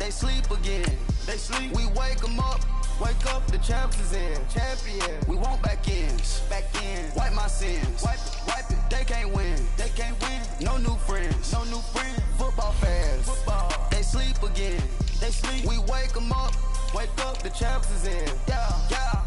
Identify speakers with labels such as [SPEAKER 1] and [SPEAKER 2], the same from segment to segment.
[SPEAKER 1] they sleep again. They sleep. We wake them up. Wake up, the champs is in. Champion. We want back ends. Back in. Wipe my sins. Wipe it. They can't win. They can't win. No new friends. No new friends. Football fans. Football. They sleep again. They sleep. We wake them up. Wake up, the champs is in. Yeah. Yeah.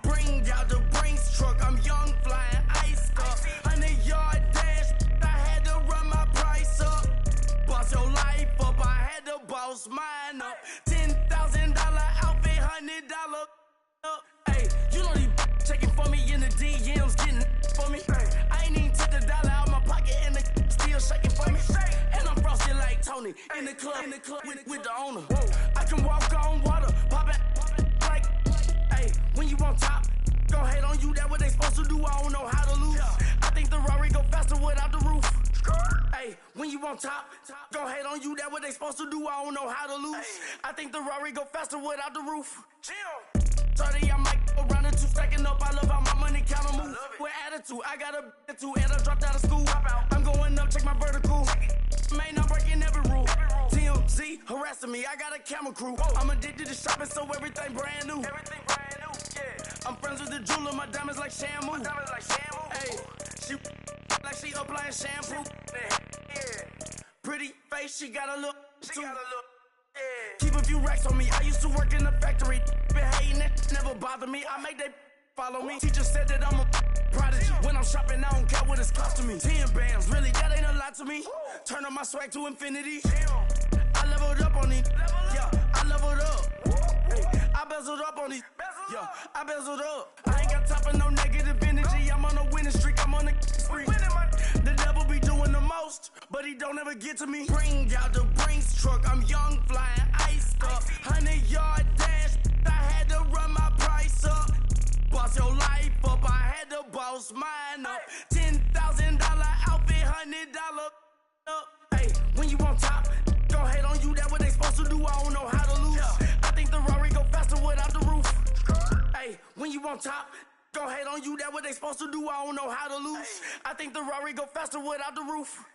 [SPEAKER 2] Bring out the Brinks truck, I'm young, flying ice up. 100-yard dash, I had to run my price up. Boss your life up, I had to boss mine up. $10,000 outfit, $100 up. Hey, you know these checking for me in the DMs, getting for me. I ain't even took the dollar out my pocket and the still shaking for me. And I'm frosted like Tony in the club with the owner. I can walk on water, pop it like. When you on top, gon' hate on you, that what they supposed to do, I don't know how to lose. I think the Rari go faster without the roof. Hey, when you on top, gon' hate on you, that what they supposed to do, I don't know how to lose. I think the Rari go faster without the roof. 30, I might go around the two, stacking up, I love how my money count on move. With attitude, I got a attitude, and I dropped out of school. I'm going up, check my vertical. Man, I'm breaking every rule. TMZ harassing me, I got a camera crew. I'm addicted to shopping, so everything brand new. I'm friends with the jeweler, my diamonds like Shamu. Hey, she like she applying shampoo. Pretty face, she got a look. Keep a few racks on me. I used to work in the factory. Been hating it, never bother me. I make they follow me. Teacher said that I'm a prodigy. When I'm shopping, I don't care what it's costing me. 10 bands, really, that ain't a lot to me. Turn up my swag to infinity. I leveled up on these. Yeah, I leveled up. I bezeled up on these. Yeah, I bezeled up. I ain't got time for no negative energy. I'm on a winning streak. I'm on a spree. The devil be doing the most, but he don't ever get to me. Bring out the Brinks truck. I'm young, flying ice up. 100-yard dash. I had to run my price up. Boss your life up. I had to boss mine up. $10,000 outfit, $100 up. Hey, when you on top, gon' hate on you. That what they supposed to do. I don't know how to lose. I think the Rari go faster without the roof. Hey, when you on top, gon' hate on you. That what they supposed to do. I don't know how to lose. I think the Rari go faster without the roof.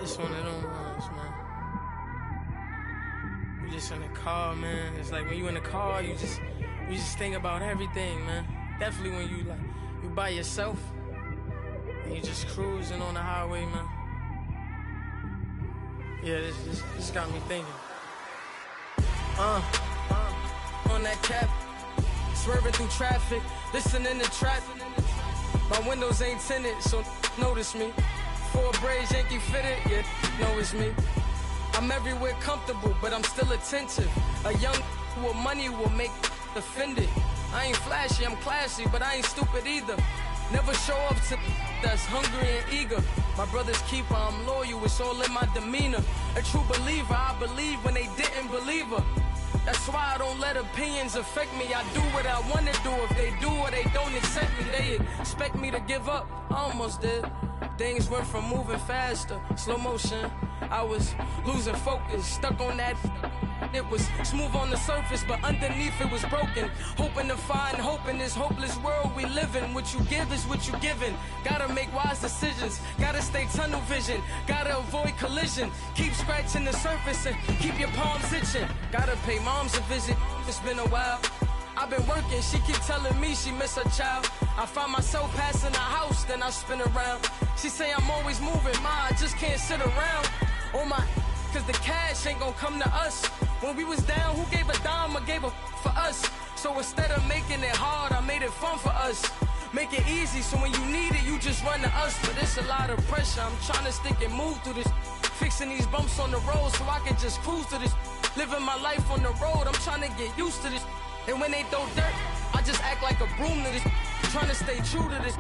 [SPEAKER 3] It's one of them ones, man. You just in the car, man. It's like when you in the car, you just think about everything, man. Definitely when you by yourself and you just cruising on the highway, man. Yeah, this got me thinking. On that cap, swerving through traffic, listening to trap. My windows ain't tinted, so notice me. 4 braids, Yankee fitted, yeah, know it's me. I'm everywhere comfortable, but I'm still attentive. A young with money will make offended. I ain't flashy, I'm classy, but I ain't stupid either. Never show up to that's hungry and eager. My brother's keeper, I'm loyal, it's all in my demeanor. A true believer, I believe when they didn't believe her. That's why I don't let opinions affect me. I do what I wanna do. If they do or they don't accept me, they expect me to give up. I almost did. Things went from moving faster, slow motion. I was losing focus, stuck on that. It was smooth on the surface, but underneath it was broken. Hoping to find hope in this hopeless world we live in. What you give is what you given. Gotta make wise decisions. Gotta stay tunnel vision. Gotta avoid collision. Keep scratching the surface and keep your palms itching. Gotta pay moms a visit. It's been a while. I've been working, she keep telling me she miss her child. I find myself passing the house, then I spin around. She say I'm always moving, ma, I just can't sit around. Oh my, cause the cash ain't gon' come to us. When we was down, who gave a dime or gave a for us? So instead of making it hard, I made it fun for us. Make it easy, so when you need it, you just run to us. But it's a lot of pressure, I'm trying to stick and move through this. Fixing these bumps on the road so I can just cruise to this. Living my life on the road, I'm trying to get used to this. And when they throw dirt, I just act like a broom to this. Trying to stay true to this.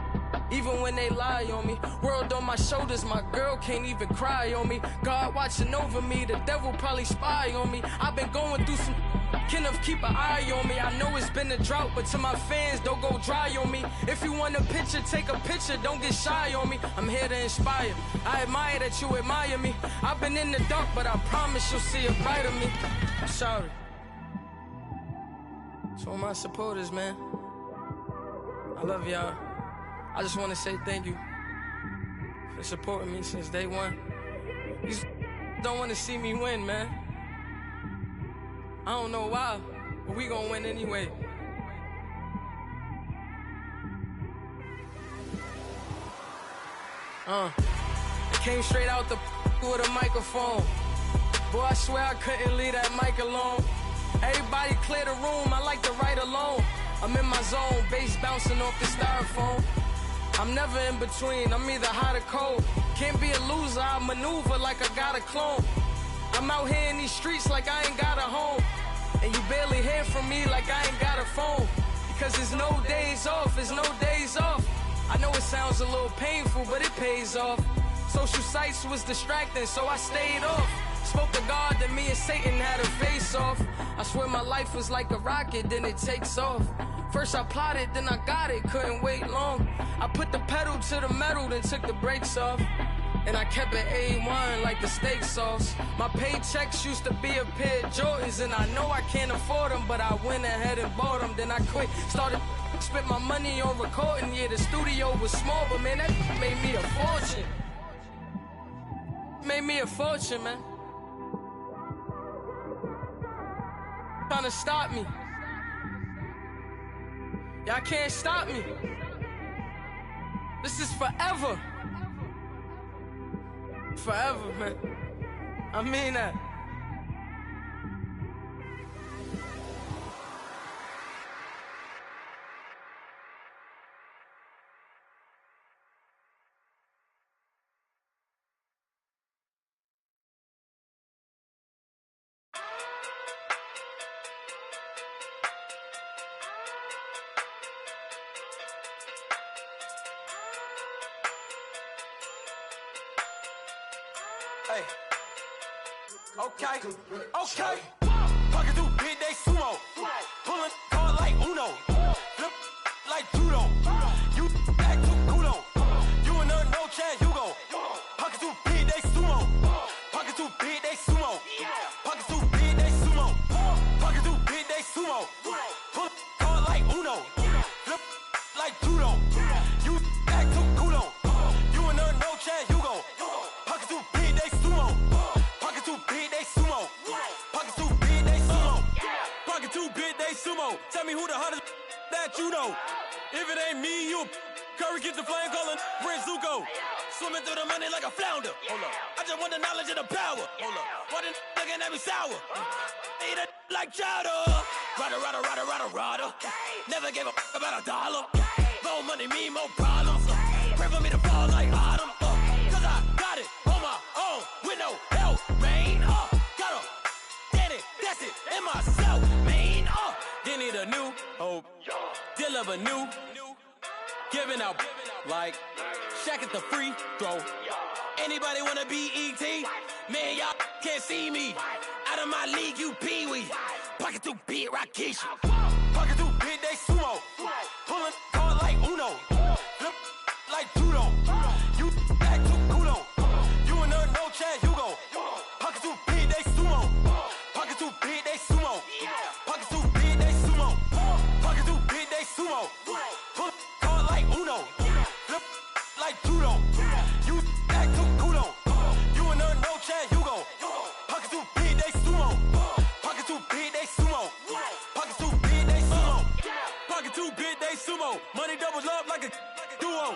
[SPEAKER 3] even when they lie on me. World on my shoulders, my girl can't even cry on me. God watching over me, the devil probably spy on me. I've been going through some, Kenneth keep an eye on me. I know it's been a drought, but to my fans, don't go dry on me. If you want a picture, take a picture, don't get shy on me. I'm here to inspire, I admire that you admire me. I've been in the dark, but I promise you'll see a bright of me. I'm sorry. To all my supporters, man, I love y'all. I just want to say thank you for supporting me since day one. These don't want to see me win, man. I don't know why, but we gonna win anyway. I came straight out the with a microphone. Boy, I swear I couldn't leave that mic alone. Everybody clear the room, I like to write alone. I'm in my zone, bass bouncing off the styrofoam. I'm never in between, I'm either hot or cold. Can't be a loser, I maneuver like I got a clone. I'm out here in these streets like I ain't got a home. And you barely hear from me like I ain't got a phone. Because there's no days off, there's no days off. I know it sounds a little painful, but it pays off. Social sites was distracting, so I stayed off. Spoke to God that me and Satan had a face off. I swear my life was like a rocket, then it takes off. First I plotted, then I got it, couldn't wait long. I put the pedal to the metal, then took the brakes off. And I kept it A1 like the steak sauce. My paychecks used to be a pair of Jordans, and I know I can't afford them, but I went ahead and bought them. Then I quit, started spent my money on recording. Yeah, the studio was small, but man, that made me a fortune. Made me a fortune, man. Trying to stop me. Y'all can't stop me. This is forever. Forever, man. I mean that.
[SPEAKER 2] Hey. Okay. Pocket through big day sumo. Pulling card like Uno. Flip like judo. You act too kudo. You and her no chance, you go. Pocket through big day sumo. Pocket through big day sumo. Pocket through big day sumo. Pocket through big day sumo. Pull card like Uno. Flip like judo. You act too kudo. You and her no chance, you go. Pocket through big day sumo. Pocket too big, they sumo. Pocket too big, they sumo. Pocket too big, they sumo. Tell me who the hottest that you know. If it ain't me, you Curry gets the flame calling Prince Zuko. Swimming through the money like a flounder. Hold up. I just want the knowledge and the power. Hold up. Why the looking at me sour? Eat it like chowder. Rada. Never gave a about $1. More money, me, more problems. Pray for me to fall like autumn. Cause I got it on my own with no help, man. Gotta get it, that's it, in myself, man. They need a new hope, deliver new, giving out like Shaq at the free throw. Anybody wanna be ET? Man, y'all can't see me. Out of my league, you pee-wee. Pocket too big, Rakesh. Pocket too big, they sumo. Pulling card like Uno. Flip like judo. You act too kudo. You and her no chance, you go. Pocket too big, they sumo. Pocket too big, they sumo. Pocket too big, they sumo. Pocket too big, they sumo. Pull card like Uno. Flip like judo. You act too kudo. You and her no chance, you go. Pocket too big, they sumo. Pocket too big, they sumo. Pocket too big, they sumo. Pocket too big, they sumo. Money doubles up like a duo.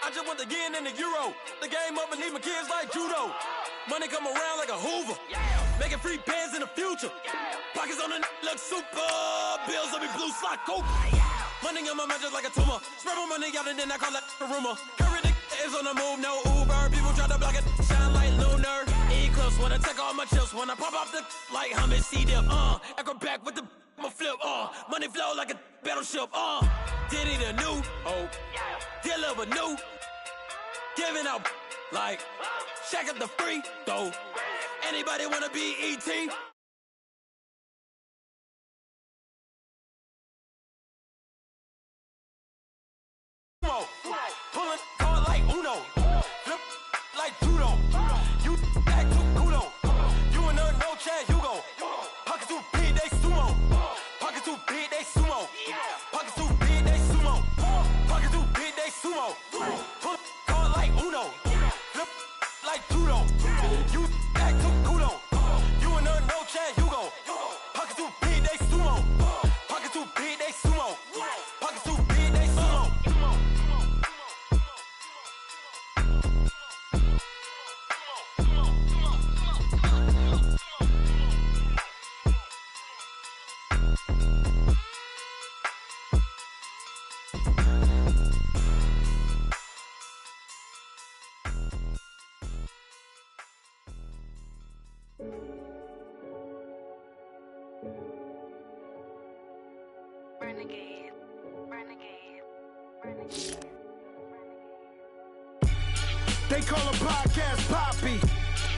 [SPEAKER 2] I just want the yen and the euro. The game up and leave my kids like judo. Money come around like a Hoover. Making free bands in the future. Pockets on the look super. Bills on me blue slot coke. Money on my mind just like a tumor. Spread my money out and then I call that a rumor. Curry the is on the move, no Uber. People try to block it, shine like lunar. Eclipse when I take all my chips. When I pop off the like hummus, see them. Acrobat with the flip. Money flow like a battleship. Diddy the new, oh, deliver new, giving out like, shack up the free throw. Anybody wanna be E.T.? Pulling card like Uno, flip like judo. You act too kudo. You and no Chad Hugo. Pockets too big, they sumo. Pockets too big, they sumo. Pockets too big, they sumo. Pockets too big, they sumo. Pull card like Uno, flip like judo. You act too kudo. You and no Chad Hugo. Pockets too big, they sumo. Pockets too big, they sumo. Pockets too big, they sumo.
[SPEAKER 4] Renegade, renegade, renegade.
[SPEAKER 5] They call a podcast Poppy.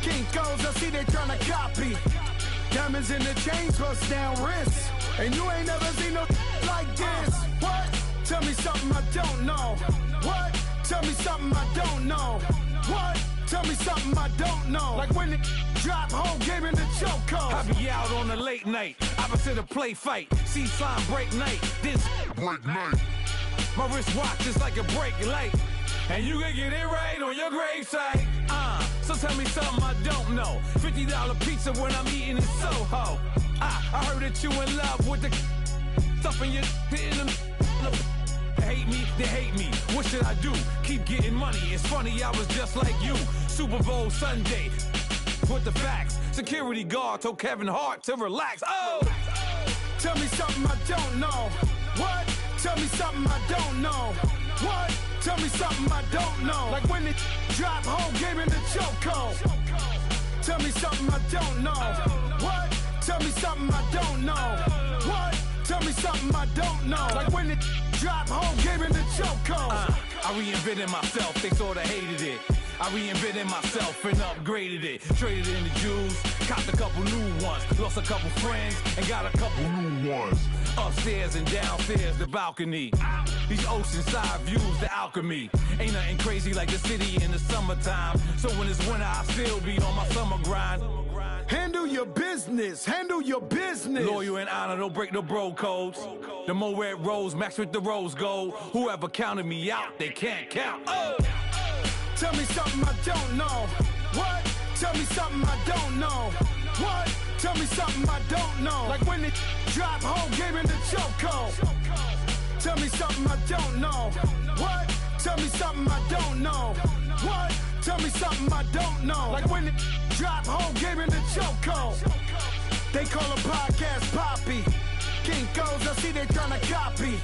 [SPEAKER 5] King goes, I see they tryna copy. Diamonds in the chains, bust down wrists. And you ain't never seen no like this. What? Tell me something I don't know. What? Tell me something I don't know. What? Tell me something I don't know. Like when it drop, whole game in the chokehold.
[SPEAKER 2] I be out on a late night, opposite a play fight. See sign break night, this break night. My wristwatch is like a break light. And you can get it right on your gravesite. So tell me something I don't know. $50 pizza when I'm eating in Soho. I heard that you in love with the stuff in your hitting them. Hate me, they hate me. What should I do? Keep getting money. It's funny, I was just like you. Super Bowl Sunday. With the facts. Security guard told Kevin Hart to relax. Oh!
[SPEAKER 5] Tell me something I don't know. What? Tell me something I don't know. What? Tell me something I don't know. Like when it drop, whole game in the chokehold. Tell me something I don't know. What? Tell me something I don't know. What? Tell me something I don't know. Like when it drop, whole game in the chokehold.
[SPEAKER 2] I reinvented myself, they sorta hated it. I reinvented myself and upgraded it. Traded in the Jews, copped a couple new ones. Lost a couple friends and got a couple new ones. Upstairs and downstairs, the balcony. These oceanside views, the alchemy. Ain't nothing crazy like the city in the summertime. So when it's winter, I still be on my summer grind.
[SPEAKER 5] Handle your business, handle your business.
[SPEAKER 2] Loyal and honor, don't break the bro codes. The more red rose match with the rose gold. Whoever counted me out, they can't count. Oh!
[SPEAKER 5] Tell me something I don't know. What? Tell me something I don't know. What? Tell me something I don't know. Like when it drop, whole game in the chokehold. Tell me something I don't know. What? Tell me something I don't know. What? Tell me something I don't know. Like when it drop, whole game in the chokehold. They call a podcast Poppy. King goes, I see they tryna copy.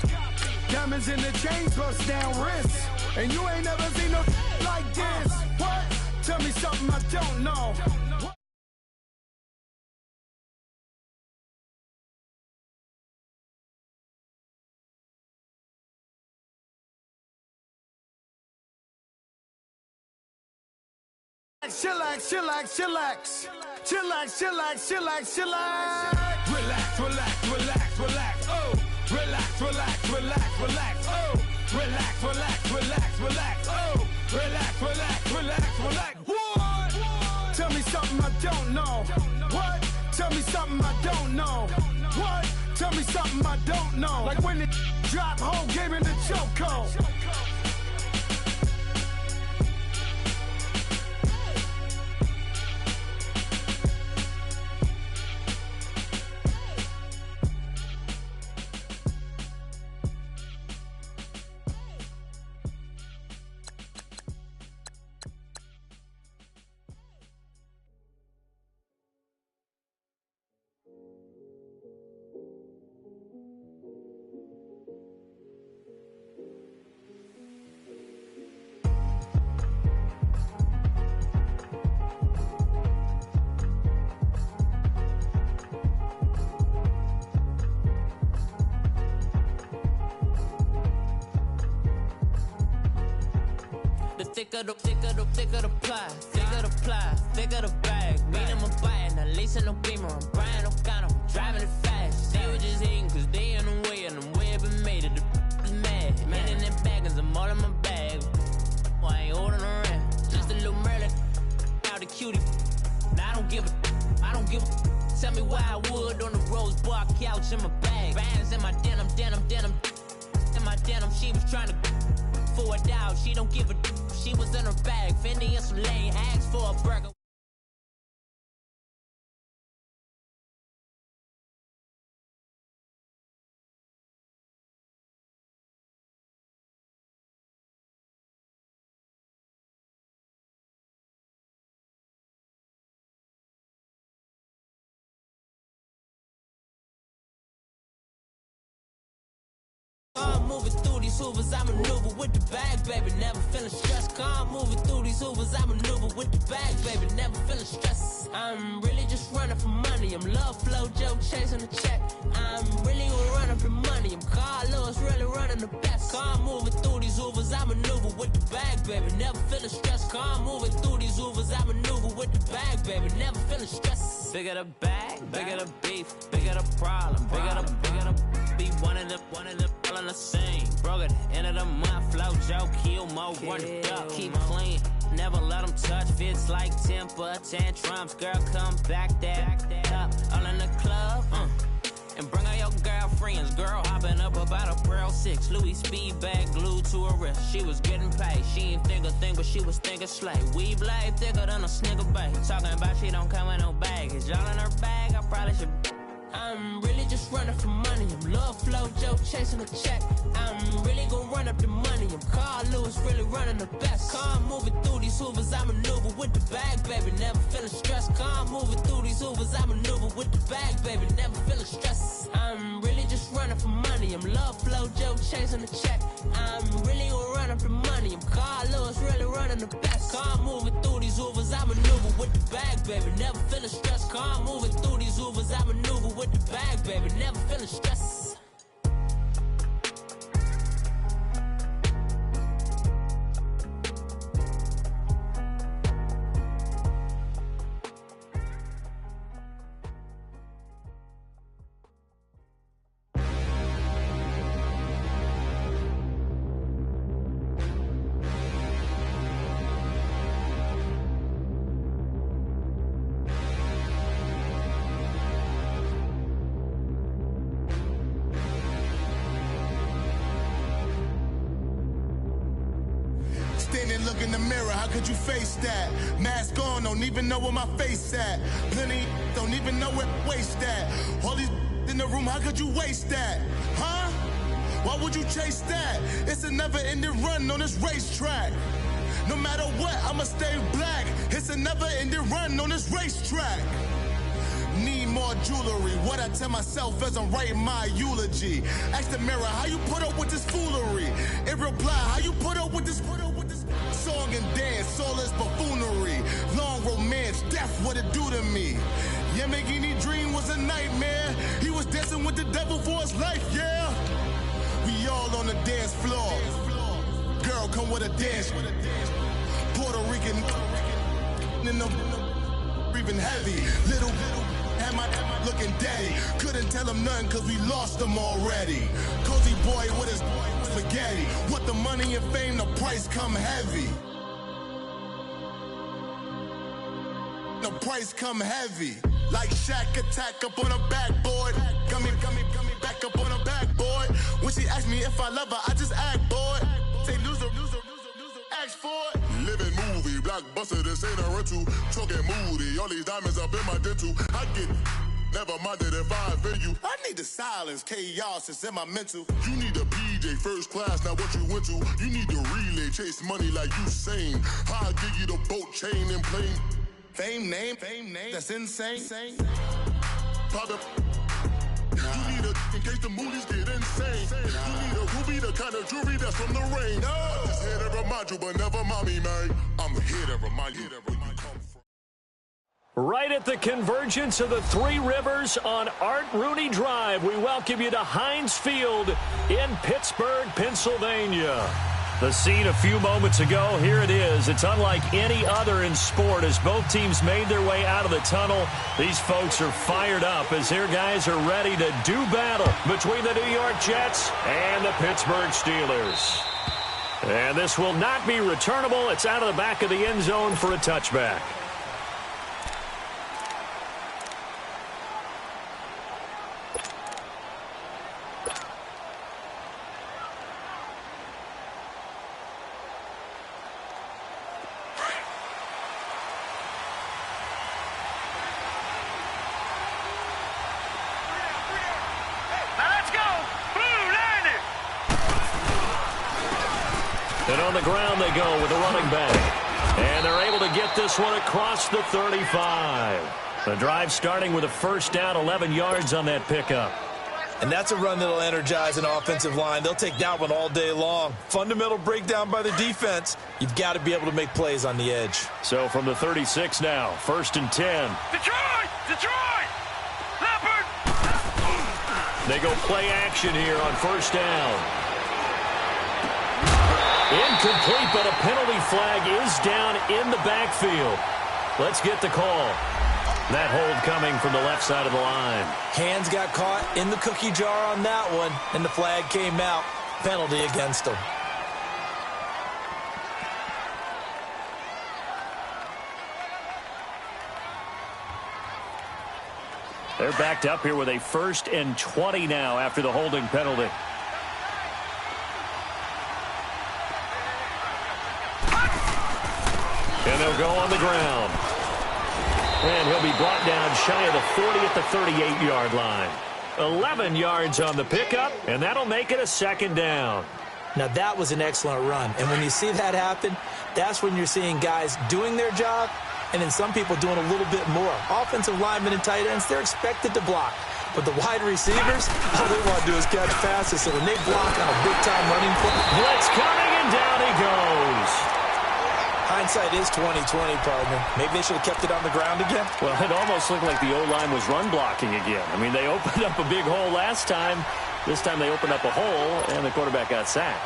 [SPEAKER 5] Diamonds in the chains, bust down wrists. And you ain't never seen no like this. What? Tell me something I don't know. Chillax, chillax, chillax. Chillax, chillax, chillax, chillax.
[SPEAKER 2] Relax, relax, relax, relax. Oh, relax, relax, relax, relax. Oh, relax, relax, relax, relax. Oh, relax, relax, relax, relax. What?
[SPEAKER 5] Tell me something I don't know. What? Tell me something I don't know. What? Tell me something I don't know. Like when it drop, whole game in the chokehold.
[SPEAKER 6] The thicker the ply, thicker the bag. Meet him a bite, now Lisa no beamer. I'm Brian O'Connor, driving it fast. They were just hating cause they in the way, and the way it been made it. The is mad. Man in them baggins, I'm all in my bag. I ain't holding around. Just a little Merlin, out the cutie. Now I don't give a. Tell me why I would on the rose bar couch in my bag. Bands in my denim. In my denim, she was trying to for a doubt. She don't give a. She was in her bag. Fendi and some lane hags for a burger. I'm moving through these hoovers, I maneuver with the bag, baby, never feeling stressed. I'm moving through these hoovers, I maneuver with the bag, baby, never feeling stressed. I'm really just running for money. I'm love flow, Joe chasing the check. I'm really gonna run up in money. I'm Carlos, really running the best. I'm moving through these hoovers, I maneuver with the bag, baby, never feeling stressed. I'm moving through these hoovers, I maneuver with the bag, baby, never feeling stressed. Bigger the bag, bigger the beef, bigger the problem, bigger the be one of the all in the same. Broke at the end of the month, flow, Joe, kill, mo, run it up, keep clean. Never let them touch, fits like temper tantrums. Girl, come back that up, all in the club, and bring out your girlfriends. Girl hopping up about a Pearl 6, Louis speed bag glued to her wrist. She was getting paid, she ain't think a thing, but she was thinking slay. We blade thicker than a snigger bag. Talking about she don't come with no baggage. All in her bag, I probably should. I'm really just running for money. I'm love flow, Joe chasing the check. I'm really gonna run up the money. I'm Carl Lewis, really running the best. Car moving through these hoovers, I maneuver with the bag, baby, never feeling stressed. Car moving through these hoovers, I maneuver with the bag, baby, never feeling stressed. I'm really just running for money. I'm love flow, Joe chasing the check. I'm really gonna run up the money. I'm Carl Lewis, really running the best. Car moving through these hoovers, I maneuver with the bag, baby, never feeling stressed. Car moving through these hoovers, I maneuver with the bag, baby, never feeling stressed.
[SPEAKER 5] Standing, look in the mirror, how could you face that? Mask on, don't even know where my face at. Plenty, don't even know where waste at. All these in the room, how could you waste that? Huh? Why would you chase that? It's a never-ending run on this racetrack. No matter what, I'ma stay black. It's a never-ending run on this racetrack. Need more jewelry. What I tell myself as I'm writing my eulogy. Ask the mirror, how you put up with this foolery? It reply, how you put up with this song and dance, soulless buffoonery. Long romance, death, what it do to me? Yamagini dream was a nightmare. He was dancing with the devil for his life, yeah. We all on the dance floor. Girl, come with a dance. Puerto Rican in the breathing heavy. Little had my looking daddy. Couldn't tell him nothing cause we lost him already. Cozy boy with his spaghetti. With the money and fame, the price come heavy. The price come heavy. Like Shaq attack up on a backboard. Got me back up on a backboard. When she asked me if I love her, I just act bored. Say loser, ask for it. Living movie, blockbuster, this ain't a rental. Talking moody, all these diamonds up in my dental. I get never minded if I offend you. I need the silence, chaos is in my mental. You need a PJ, first class, not what you went to. You need the relay, chase money like you sane. I'll give you the boat, chain, and plane. Fame name, that's insane. Pop it. You need a, in case the movies get insane. You need a ruby, the kind of jewelry that's from the rain. I'm just here to remind you, but never mommy, man. I'm here to remind you where you come from.
[SPEAKER 7] Right at the convergence of the Three Rivers on Art Rooney Drive, we welcome you to Heinz Field in Pittsburgh, Pennsylvania. The scene a few moments ago, here it is. It's unlike any other in sport as both teams made their way out of the tunnel. These folks are fired up as their guys are ready to do battle between the New York Jets and the Pittsburgh Steelers. And this will not be returnable. It's out of the back of the end zone for a touchback. And on the ground they go with the running back. And they're able to get this one across the 35. The drive starting with a first down, 11 yards on that pickup.
[SPEAKER 8] And that's a run that'll energize an offensive line. They'll take that one all day long. Fundamental breakdown by the defense. You've got to be able to make plays on the edge.
[SPEAKER 7] So from the 36 now, 1st and 10.
[SPEAKER 2] Detroit! Detroit! Leopard!
[SPEAKER 7] They go play action here on first down. Incomplete, but a penalty flag is down in the backfield. Let's get the call. That hold coming from the left side of the line.
[SPEAKER 8] Hands got caught in the cookie jar on that one, and the flag came out. Penalty against them.
[SPEAKER 7] They're backed up here with a 1st and 20 now after the holding penalty. And they'll go on the ground. And he'll be brought down shy of the 40 at the 38-yard line. 11 yards on the pickup, and that'll make it a 2nd down.
[SPEAKER 8] Now, that was an excellent run. And when you see that happen, that's when you're seeing guys doing their job and then some people doing a little bit more. Offensive linemen and tight ends, they're expected to block. But the wide receivers, all they want to do is catch passes. So when they block on a big-time running play,
[SPEAKER 7] blitz coming, and down he goes.
[SPEAKER 8] Hindsight is 20/20, partner. Maybe they should have kept it on the ground again.
[SPEAKER 7] Well, it almost looked like the O-line was run blocking again. I mean, they opened up a big hole last time. This time they opened up a hole, and the quarterback got sacked.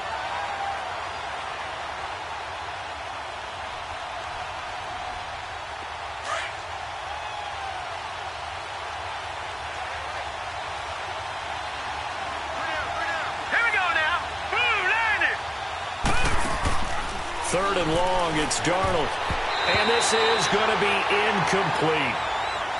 [SPEAKER 7] Third and long, it's Darnold. And this is going to be incomplete.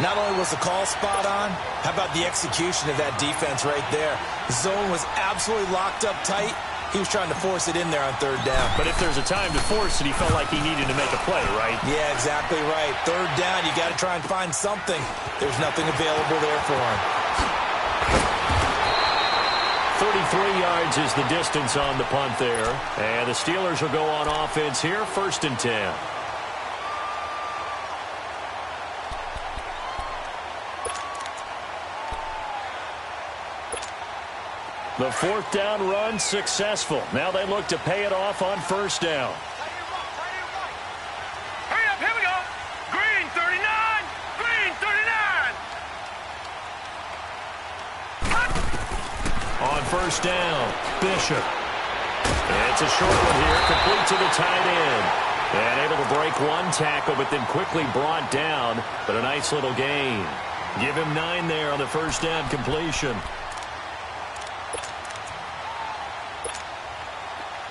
[SPEAKER 8] Not only was the call spot on, how about the execution of that defense right there? The zone was absolutely locked up tight. He was trying to force it in there on 3rd down.
[SPEAKER 7] But if there's a time to force it, he felt like he needed to make a play, right?
[SPEAKER 8] Yeah, exactly right. 3rd down, you got to try and find something. There's nothing available there for him.
[SPEAKER 7] 33 yards is the distance on the punt there. And the Steelers will go on offense here, 1st and 10. The 4th down run successful. Now they look to pay it off on 1st down.
[SPEAKER 2] Hurry up, here we go. Green 39. Green 39.
[SPEAKER 7] On 1st down, Bishop. It's a short one here, complete to the tight end. And able to break one tackle, but then quickly brought down. But a nice little gain. Give him 9 there on the 1st down completion.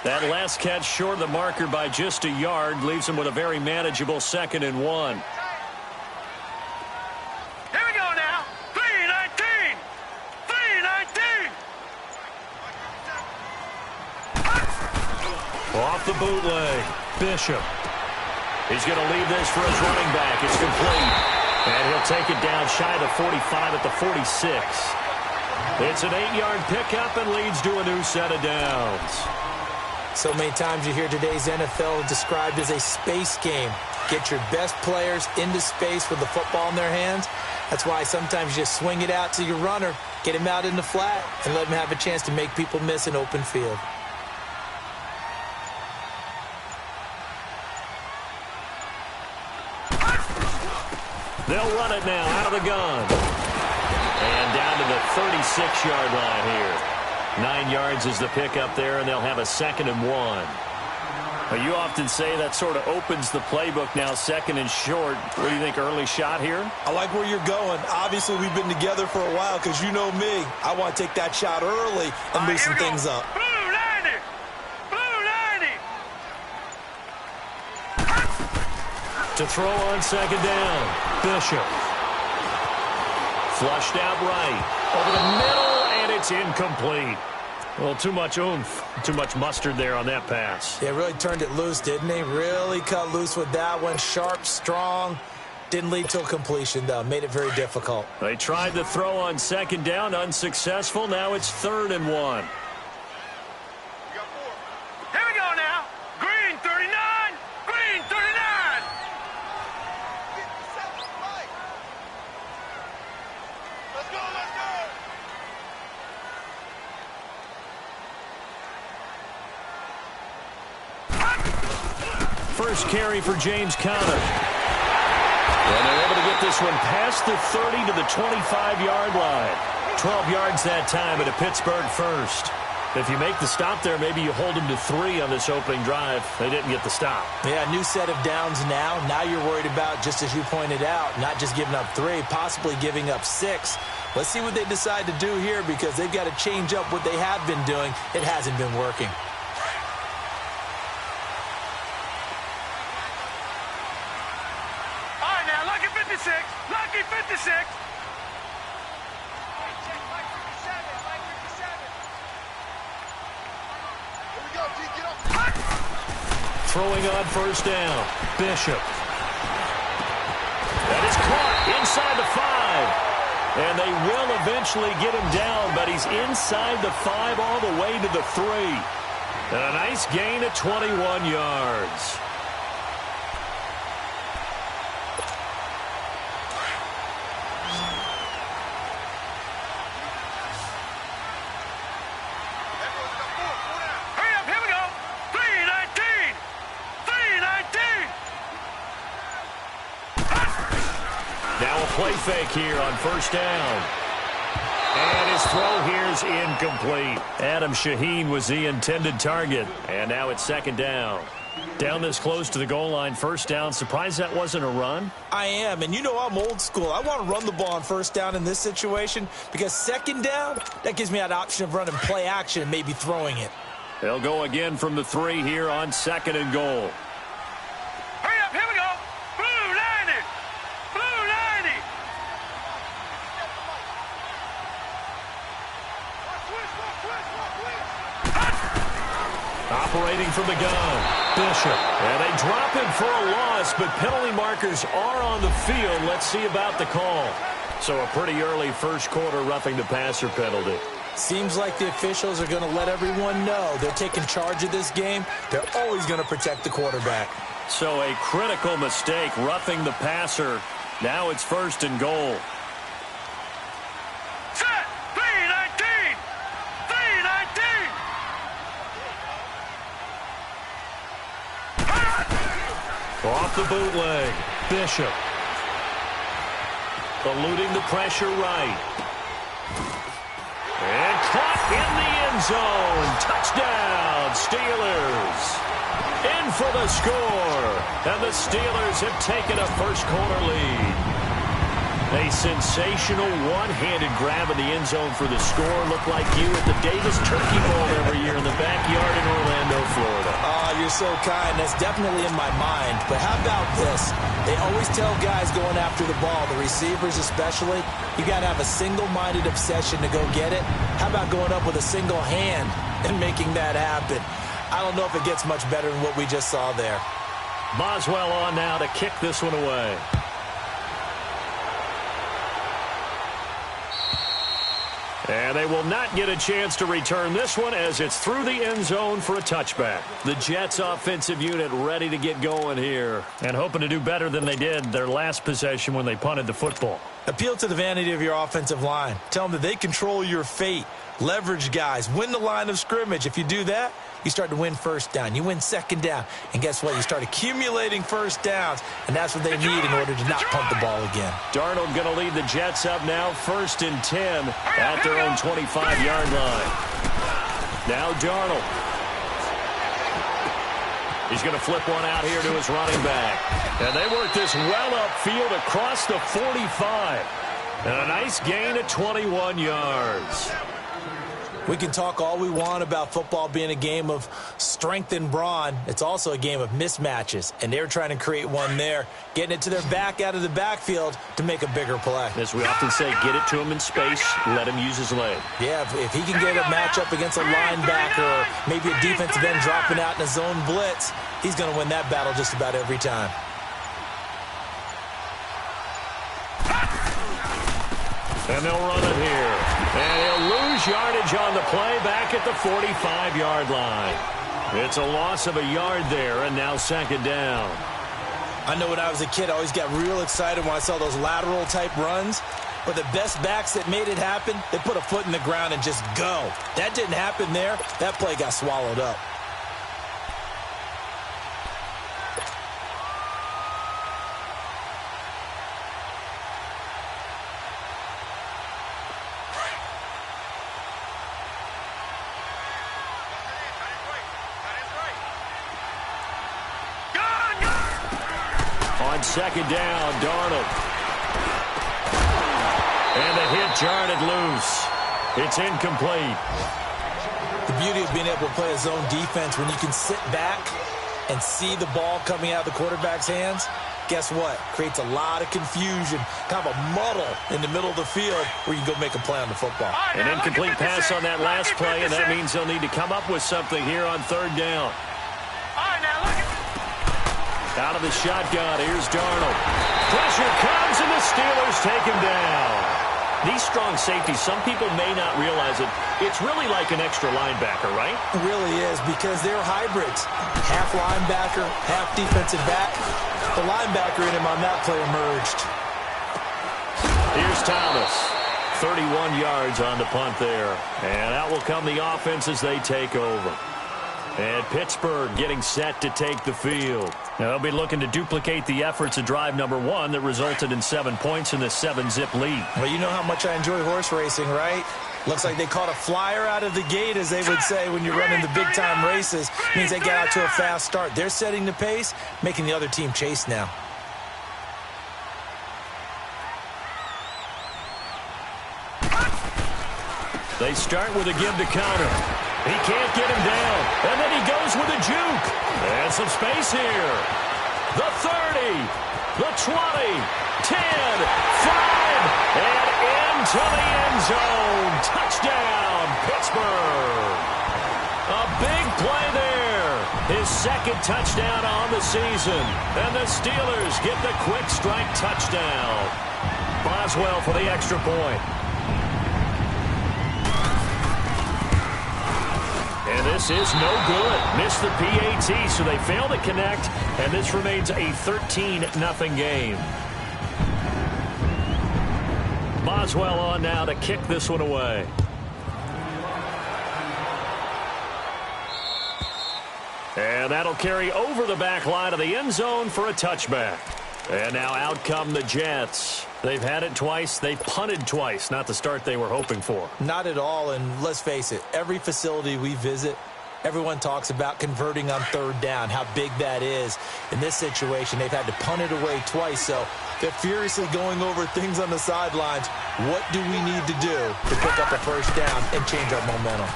[SPEAKER 7] That last catch short of the marker by just a yard leaves him with a very manageable 2nd and 1.
[SPEAKER 2] Here we go now. 3-19. 3-19.
[SPEAKER 7] Off the bootleg, Bishop. He's going to leave this for his running back. It's complete. And he'll take it down shy of the 45 at the 46. It's an 8-yard pickup and leads to a new set of downs.
[SPEAKER 8] So many times you hear today's NFL described as a space game. Get your best players into space with the football in their hands. That's why sometimes you just swing it out to your runner, get him out in the flat, and let him have a chance to make people miss an open field.
[SPEAKER 7] They'll run it now out of the gun. And down to the 36-yard line here. 9 yards is the pickup there, and they'll have a 2nd and 1. Well, you often say that sort of opens the playbook now, second and short. What do you think, early shot here?
[SPEAKER 8] I like where you're going. Obviously, we've been together for a while because you know me. I want to take that shot early and loosen things up.
[SPEAKER 5] Blue 90! Blue 90!
[SPEAKER 7] To throw on second down, Bishop. Flushed out right. Over the middle, and it's incomplete. Well, too much oomph, too much mustard there on that pass.
[SPEAKER 8] Yeah, really turned it loose, didn't he? Really cut loose with that one. Sharp, strong. Didn't lead to a completion, though. Made it very difficult.
[SPEAKER 7] They tried to throw on second down, unsuccessful. Now it's 3rd and 1.
[SPEAKER 5] Here we go now. Green 39. Green 39. Let's go, let's go.
[SPEAKER 7] First carry for James Conner. And they're able to get this one past the 30 to the 25-yard line. 12 yards that time at a Pittsburgh first. If you make the stop there, maybe you hold them to 3 on this opening drive. They didn't get the stop.
[SPEAKER 8] Yeah, new set of downs now. Now you're worried about, just as you pointed out, not just giving up 3, possibly giving up 6. Let's see what they decide to do here because they've got to change up what they have been doing. It hasn't been working.
[SPEAKER 5] Lucky 56.
[SPEAKER 7] Throwing on first down, Bishop. That is caught inside the 5. And they will eventually get him down, but he's inside the 5 all the way to the 3. And a nice gain of 21 yards. Play fake here on first down. And his throw here is incomplete. Adam Shaheen was the intended target. And now it's 2nd down. Down this close to the goal line, first down. Surprised that wasn't a run?
[SPEAKER 8] I am, and you know I'm old school. I want to run the ball on first down in this situation because 2nd down, that gives me that option of running play action and maybe throwing it.
[SPEAKER 7] They'll go again from the 3 here on 2nd and goal.
[SPEAKER 5] Hurry up, here we go. Blue 90. Blue 90.
[SPEAKER 7] Operating from the gun, Bishop. And they drop him for a loss, but penalty markers are on the field. Let's see about the call. So a pretty early first quarter roughing the passer penalty.
[SPEAKER 8] Seems like the officials are going to let everyone know they're taking charge of this game. They're always going to protect the quarterback.
[SPEAKER 7] So a critical mistake, roughing the passer. Now it's 1st and goal.
[SPEAKER 5] Set! 319! 319!
[SPEAKER 7] Off the bootleg, Bishop. Eluding the pressure right. And caught in the end zone. Touchdown, Steelers. In for the score. And the Steelers have taken a first quarter lead. A sensational one-handed grab in the end zone for the score. Looked like you at the Davis Turkey Bowl every year in the backyard in Orlando, Florida.
[SPEAKER 8] Oh, you're so kind. That's definitely in my mind. But how about this? They always tell guys going after the ball, the receivers especially, you got to have a single-minded obsession to go get it. How about going up with a single hand and making that happen? I don't know if it gets much better than what we just saw there.
[SPEAKER 7] Boswell on now to kick this one away. And they will not get a chance to return this one as it's through the end zone for a touchback. The Jets offensive unit ready to get going here and hoping to do better than they did their last possession when they punted the football.
[SPEAKER 8] Appeal to the vanity of your offensive line. Tell them that they control your fate. Leverage guys. Win the line of scrimmage. If you do that, you start to win first down. You win second down. And guess what? You start accumulating first downs. And that's what they need in order to not punt the ball again.
[SPEAKER 7] Darnold going to lead the Jets up now 1st and 10 at their own 25-yard line. Now Darnold. He's going to flip one out here to his running back. And they work this well upfield across the 45. And a nice gain of 21 yards.
[SPEAKER 8] We can talk all we want about football being a game of strength and brawn. It's also a game of mismatches, and they're trying to create one there, getting it to their back out of the backfield to make a bigger play.
[SPEAKER 7] As we often say, get it to him in space, let him use his leg.
[SPEAKER 8] Yeah, if he can get a matchup against a linebacker or maybe a defensive end dropping out in a zone blitz, he's going to win that battle just about every time.
[SPEAKER 7] And they'll run it here. And he'll lose yardage on the play back at the 45-yard line. It's a loss of a yard there, and now second down.
[SPEAKER 8] I know when I was a kid, I always got real excited when I saw those lateral-type runs. But the best backs that made it happen, they put a foot in the ground and just go. That didn't happen there. That play got swallowed up.
[SPEAKER 7] Second down, Darnold. And the hit jarred it loose. It's incomplete.
[SPEAKER 8] The beauty of being able to play a zone defense when you can sit back and see the ball coming out of the quarterback's hands, guess what? Creates a lot of confusion, kind of a muddle in the middle of the field where you can go make a play on the football.
[SPEAKER 7] An incomplete pass on that last play, and that means they'll need to come up with something here on third down. Out of the shotgun, here's Darnold. Pressure comes, and the Steelers take him down. These strong safeties, some people may not realize it. It's really like an extra linebacker, right?
[SPEAKER 8] It really is, because they're hybrids. Half linebacker, half defensive back. The linebacker in him on that play emerged.
[SPEAKER 7] Here's Thomas. 31 yards on the punt there. And out will come the offense as they take over. And Pittsburgh getting set to take the field. Now they'll be looking to duplicate the efforts of drive number 1 that resulted in 7 points in the 7-zip lead.
[SPEAKER 8] Well, you know how much I enjoy horse racing, right? Looks like they caught a flyer out of the gate, as they would say when you're running the big-time races. Means they get out to a fast start. They're setting the pace, making the other team chase now.
[SPEAKER 7] They start with a give to counter. He can't get him down. And then he goes with a juke. And some space here. The 30, the 20, 10, 5, and into the end zone. Touchdown, Pittsburgh. A big play there. His second touchdown on the season. And the Steelers get the quick strike touchdown. Boswell for the extra point. And this is no good. Missed the PAT, so they fail to connect, and this remains a 13-0 game. Boswell on now to kick this one away. And that'll carry over the back line of the end zone for a touchback. And now out come the Jets. They've had it twice. They've punted twice. Not the start they were hoping for.
[SPEAKER 8] Not at all, and let's face it, every facility we visit, everyone talks about converting on third down, how big that is. In this situation, they've had to punt it away twice, so they're furiously going over things on the sidelines. What do we need to do to pick up a first down and change our momentum?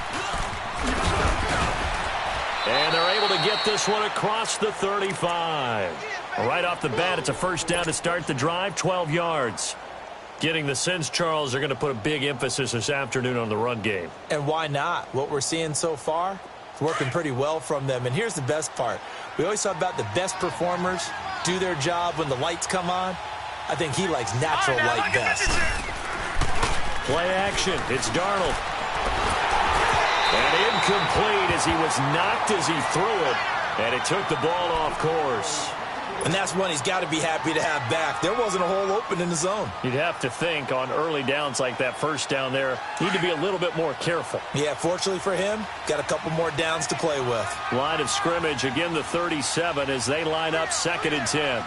[SPEAKER 7] And they're able to get this one across the 35. Right off the bat, it's a first down to start the drive, 12 yards. Getting the sense, Charles, are going to put a big emphasis this afternoon on the run game.
[SPEAKER 8] And why not? What we're seeing so far, it's working pretty well from them. And here's the best part. We always talk about the best performers do their job when the lights come on. I think he likes natural light best.
[SPEAKER 7] Play action. It's Darnold. And incomplete as he was knocked as he threw it. And it took the ball off course.
[SPEAKER 8] And that's one he's got to be happy to have back. There wasn't a hole open in the zone.
[SPEAKER 7] You'd have to think on early downs like that first down there, need to be a little bit more careful.
[SPEAKER 8] Yeah, fortunately for him, got a couple more downs to play with.
[SPEAKER 7] Line of scrimmage, again the 37 as they line up 2nd and 10.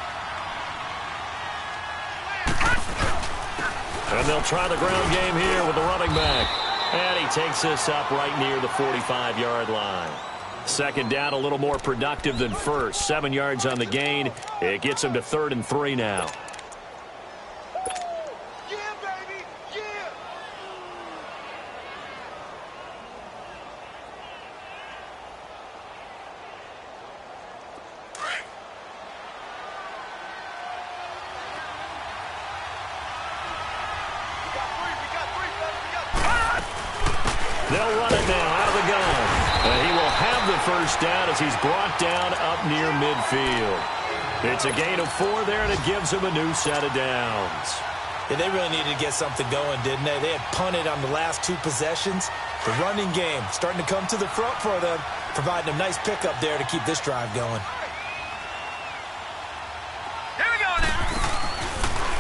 [SPEAKER 7] And they'll try the ground game here with the running back. And he takes this up right near the 45-yard line. Second down, a little more productive than first. 7 yards on the gain. It gets him to 3rd and 3 now. They'll run it now out of the gun. He will have the first down as he's brought down up near midfield. It's a gain of 4 there, and it gives him a new set of downs.
[SPEAKER 8] Yeah, they really needed to get something going, didn't they? They had punted on the last 2 possessions. The running game starting to come to the front for them, providing a nice pickup there to keep this drive going.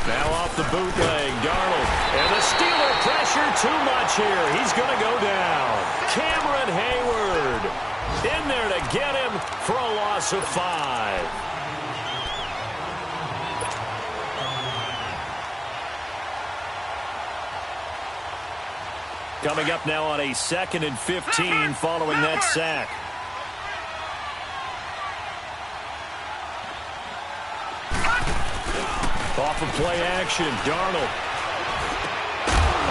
[SPEAKER 7] Now off the bootleg, Darnold. And the Steeler pressure too much here. He's going to go down. Cameron Hayward in there to get him for a loss of 5. Coming up now on a 2nd and 15 following that sack. Off of play action, Darnold.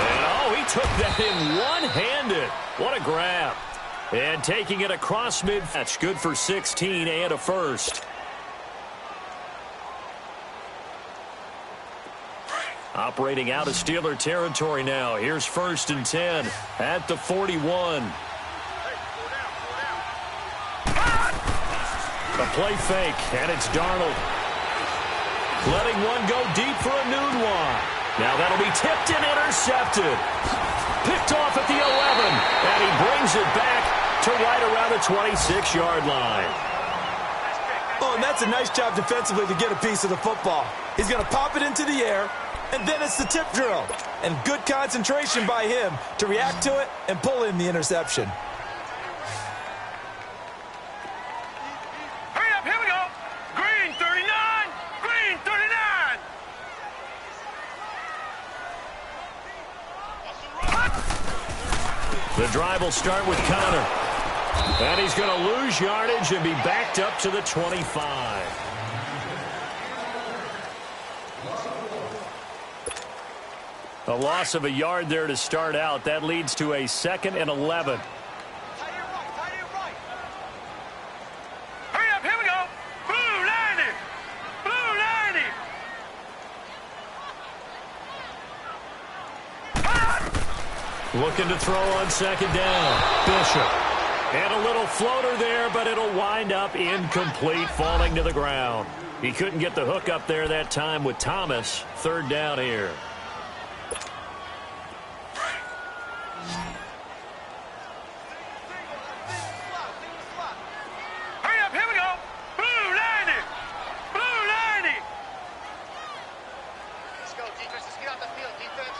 [SPEAKER 7] And, he took that in one-handed. What a grab. And taking it across mid-match. Good for 16 and a first. Operating out of Steeler territory now. Here's 1st and 10 at the 41. A play fake, and it's Darnold. Letting one go deep for a noon one. Now that'll be tipped and intercepted. Picked off at the 11, and he brings it back to right around the 26-yard line.
[SPEAKER 8] Oh, and that's a nice job defensively to get a piece of the football. He's going to pop it into the air, and then it's the tip drill. And good concentration by him to react to it and pull in the interception.
[SPEAKER 5] Hurry up, here we go. Green 39, green 39.
[SPEAKER 7] The drive will start with Connor. And he's going to lose yardage and be backed up to the 25. A loss of a yard there to start out. That leads to a 2nd and 11.
[SPEAKER 5] Hurry up, here we go. Blue 90, blue 90.
[SPEAKER 7] Looking to throw on 2nd down. Bishop. And a little floater there, but it'll wind up incomplete, falling to the ground. He couldn't get the hook up there that time with Thomas. 3rd down here.
[SPEAKER 5] Hurry up, here we go. Blue 90, blue 90. Let's go, defense. Let's get out the field, defense.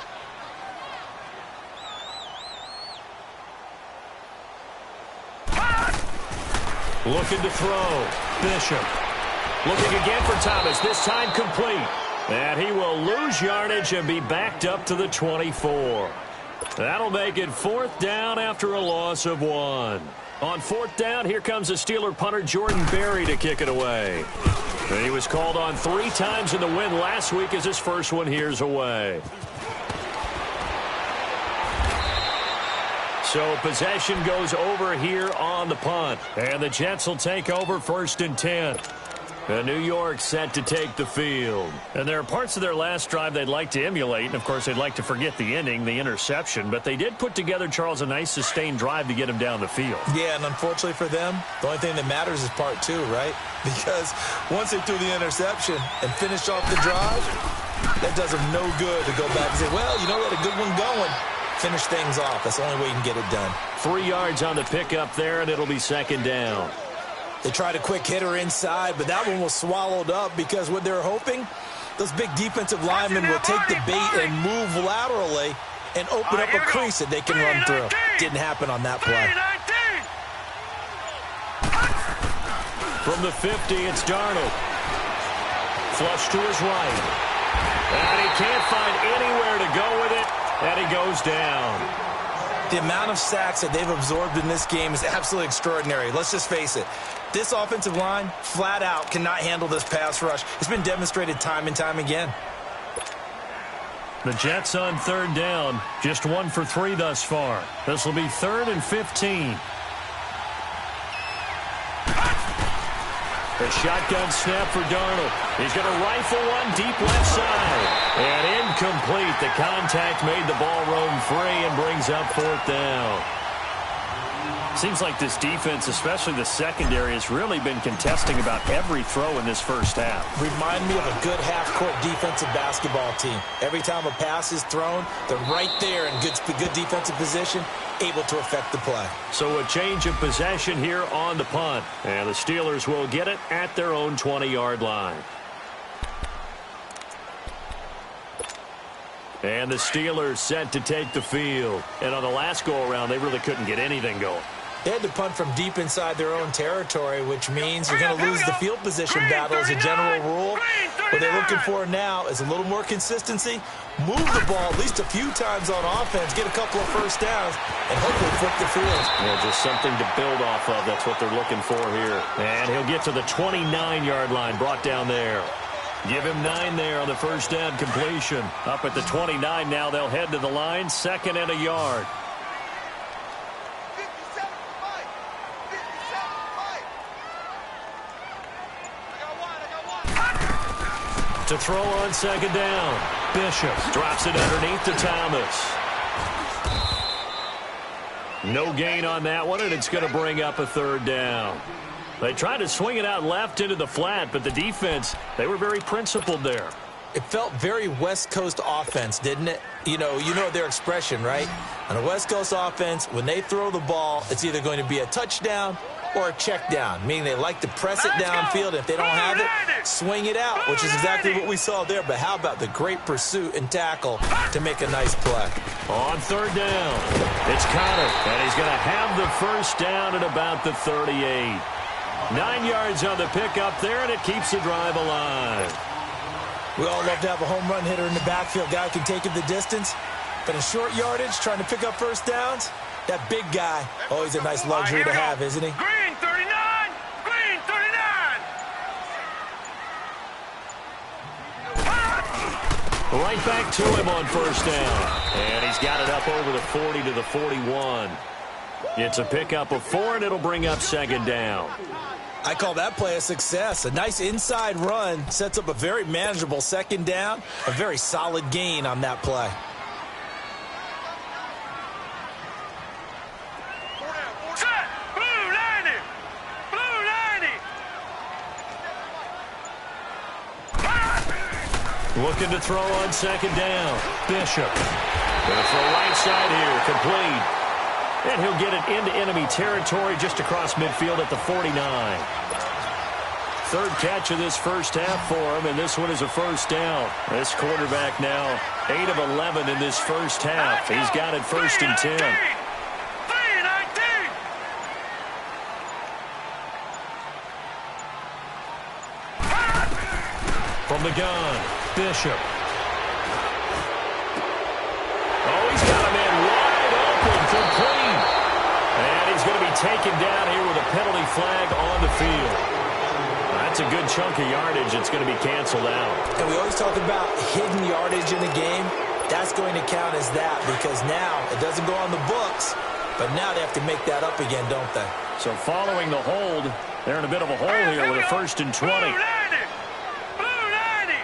[SPEAKER 7] Looking to throw. Bishop. Looking again for Thomas. This time complete. And he will lose yardage and be backed up to the 24. That'll make it 4th down after a loss of 1. On 4th down, here comes the Steeler punter Jordan Berry to kick it away. And he was called on 3 times in the win last week as his first one here's away. So possession goes over here on the punt. And the Jets will take over 1st and 10. And New York set to take the field. And there are parts of their last drive they'd like to emulate. And, of course, they'd like to forget the ending, the interception. But they did put together, Charles, a nice sustained drive to get him down the field.
[SPEAKER 8] Yeah, and unfortunately for them, the only thing that matters is part 2, right? Because once they threw the interception and finished off the drive, that does them no good to go back and say, well, you know, let a good one going. Finish things off. That's the only way you can get it done.
[SPEAKER 7] 3 yards on the pickup there, and it'll be 2nd down.
[SPEAKER 8] They tried a quick hitter inside, but that one was swallowed up because what they're hoping, those big defensive linemen will take the bait and move laterally and open up a crease that they can run through. Didn't happen on that play.
[SPEAKER 7] From the 50, it's Darnold. Flush to his right. And he can't find anywhere to go with it, and he goes down.
[SPEAKER 8] The amount of sacks that they've absorbed in this game is absolutely extraordinary. Let's just face it. This offensive line, flat out, cannot handle this pass rush. It's been demonstrated time and time again.
[SPEAKER 7] The Jets on third down. Just 1 for 3 thus far. This will be 3rd and 15. The shotgun snap for Darnold. He's going to rifle one deep left side. And incomplete. The contact made the ball roam free and brings up 4th down. Seems like this defense, especially the secondary, has really been contesting about every throw in this first half.
[SPEAKER 8] Remind me of a good half-court defensive basketball team. Every time a pass is thrown, they're right there in good defensive position, able to affect the play.
[SPEAKER 7] So a change of possession here on the punt. And the Steelers will get it at their own 20-yard line. And the Steelers set to take the field. And on the last go-around, they really couldn't get anything going.
[SPEAKER 8] They had to punt from deep inside their own territory, which means you're going to lose the field position battle as a general rule. What they're looking for now is a little more consistency, move the ball at least a few times on offense, get a couple of first downs, and hopefully flip the field.
[SPEAKER 7] Yeah, just something to build off of. That's what they're looking for here. And he'll get to the 29-yard line, brought down there. Give him 9 there on the first down completion. Up at the 29 now, they'll head to the line, 2nd and a yard. To throw on 2nd down. Bishop drops it underneath to Thomas. No gain on that one, and it's going to bring up a 3rd down. They tried to swing it out left into the flat, but the defense, they were very principled there.
[SPEAKER 8] It felt very West Coast offense, didn't it? You know their expression, right? On a West Coast offense, when they throw the ball, it's either going to be a touchdown or a check down, meaning they like to press it downfield. If they don't have it, swing it out, which is exactly what we saw there. But how about the great pursuit and tackle to make a nice play?
[SPEAKER 7] On 3rd down, it's Conner, and he's going to have the first down at about the 38. 9 yards on the pickup there, and it keeps the drive alive.
[SPEAKER 8] We all love to have a home run hitter in the backfield. Guy who can take it the distance. But in short yardage, trying to pick up first downs, that big guy, always a nice luxury to have, isn't he?
[SPEAKER 2] Green 39! Green 39!
[SPEAKER 7] Right back to him on first down. And he's got it up over the 40 to the 41. It's a pickup of 4, and it'll bring up 2nd down.
[SPEAKER 8] I call that play a success. A nice inside run sets up a very manageable 2nd down. A very solid gain on that play.
[SPEAKER 2] Set! Blue 90! Blue 90!
[SPEAKER 7] Looking to throw on 2nd down. Bishop. Going to throw right side here. Complete. And he'll get it into enemy territory just across midfield at the 49. 3rd catch of this first half for him, and this one is a first down. This quarterback now 8 of 11 in this first half. He's got it 1st and 10.
[SPEAKER 2] 3-19!
[SPEAKER 7] From the gun, Bishop. Oh, he's got a man wide open, complete. And he's going to be taken down here with a penalty flag on the field. That's a good chunk of yardage. It's going to be canceled out.
[SPEAKER 8] And we always talk about hidden yardage in a game. That's going to count as that because now it doesn't go on the books, but now they have to make that up again, don't they?
[SPEAKER 7] So following the hold, they're in a bit of a hole here with a 1st and 20.
[SPEAKER 2] Blue 90! Blue 90!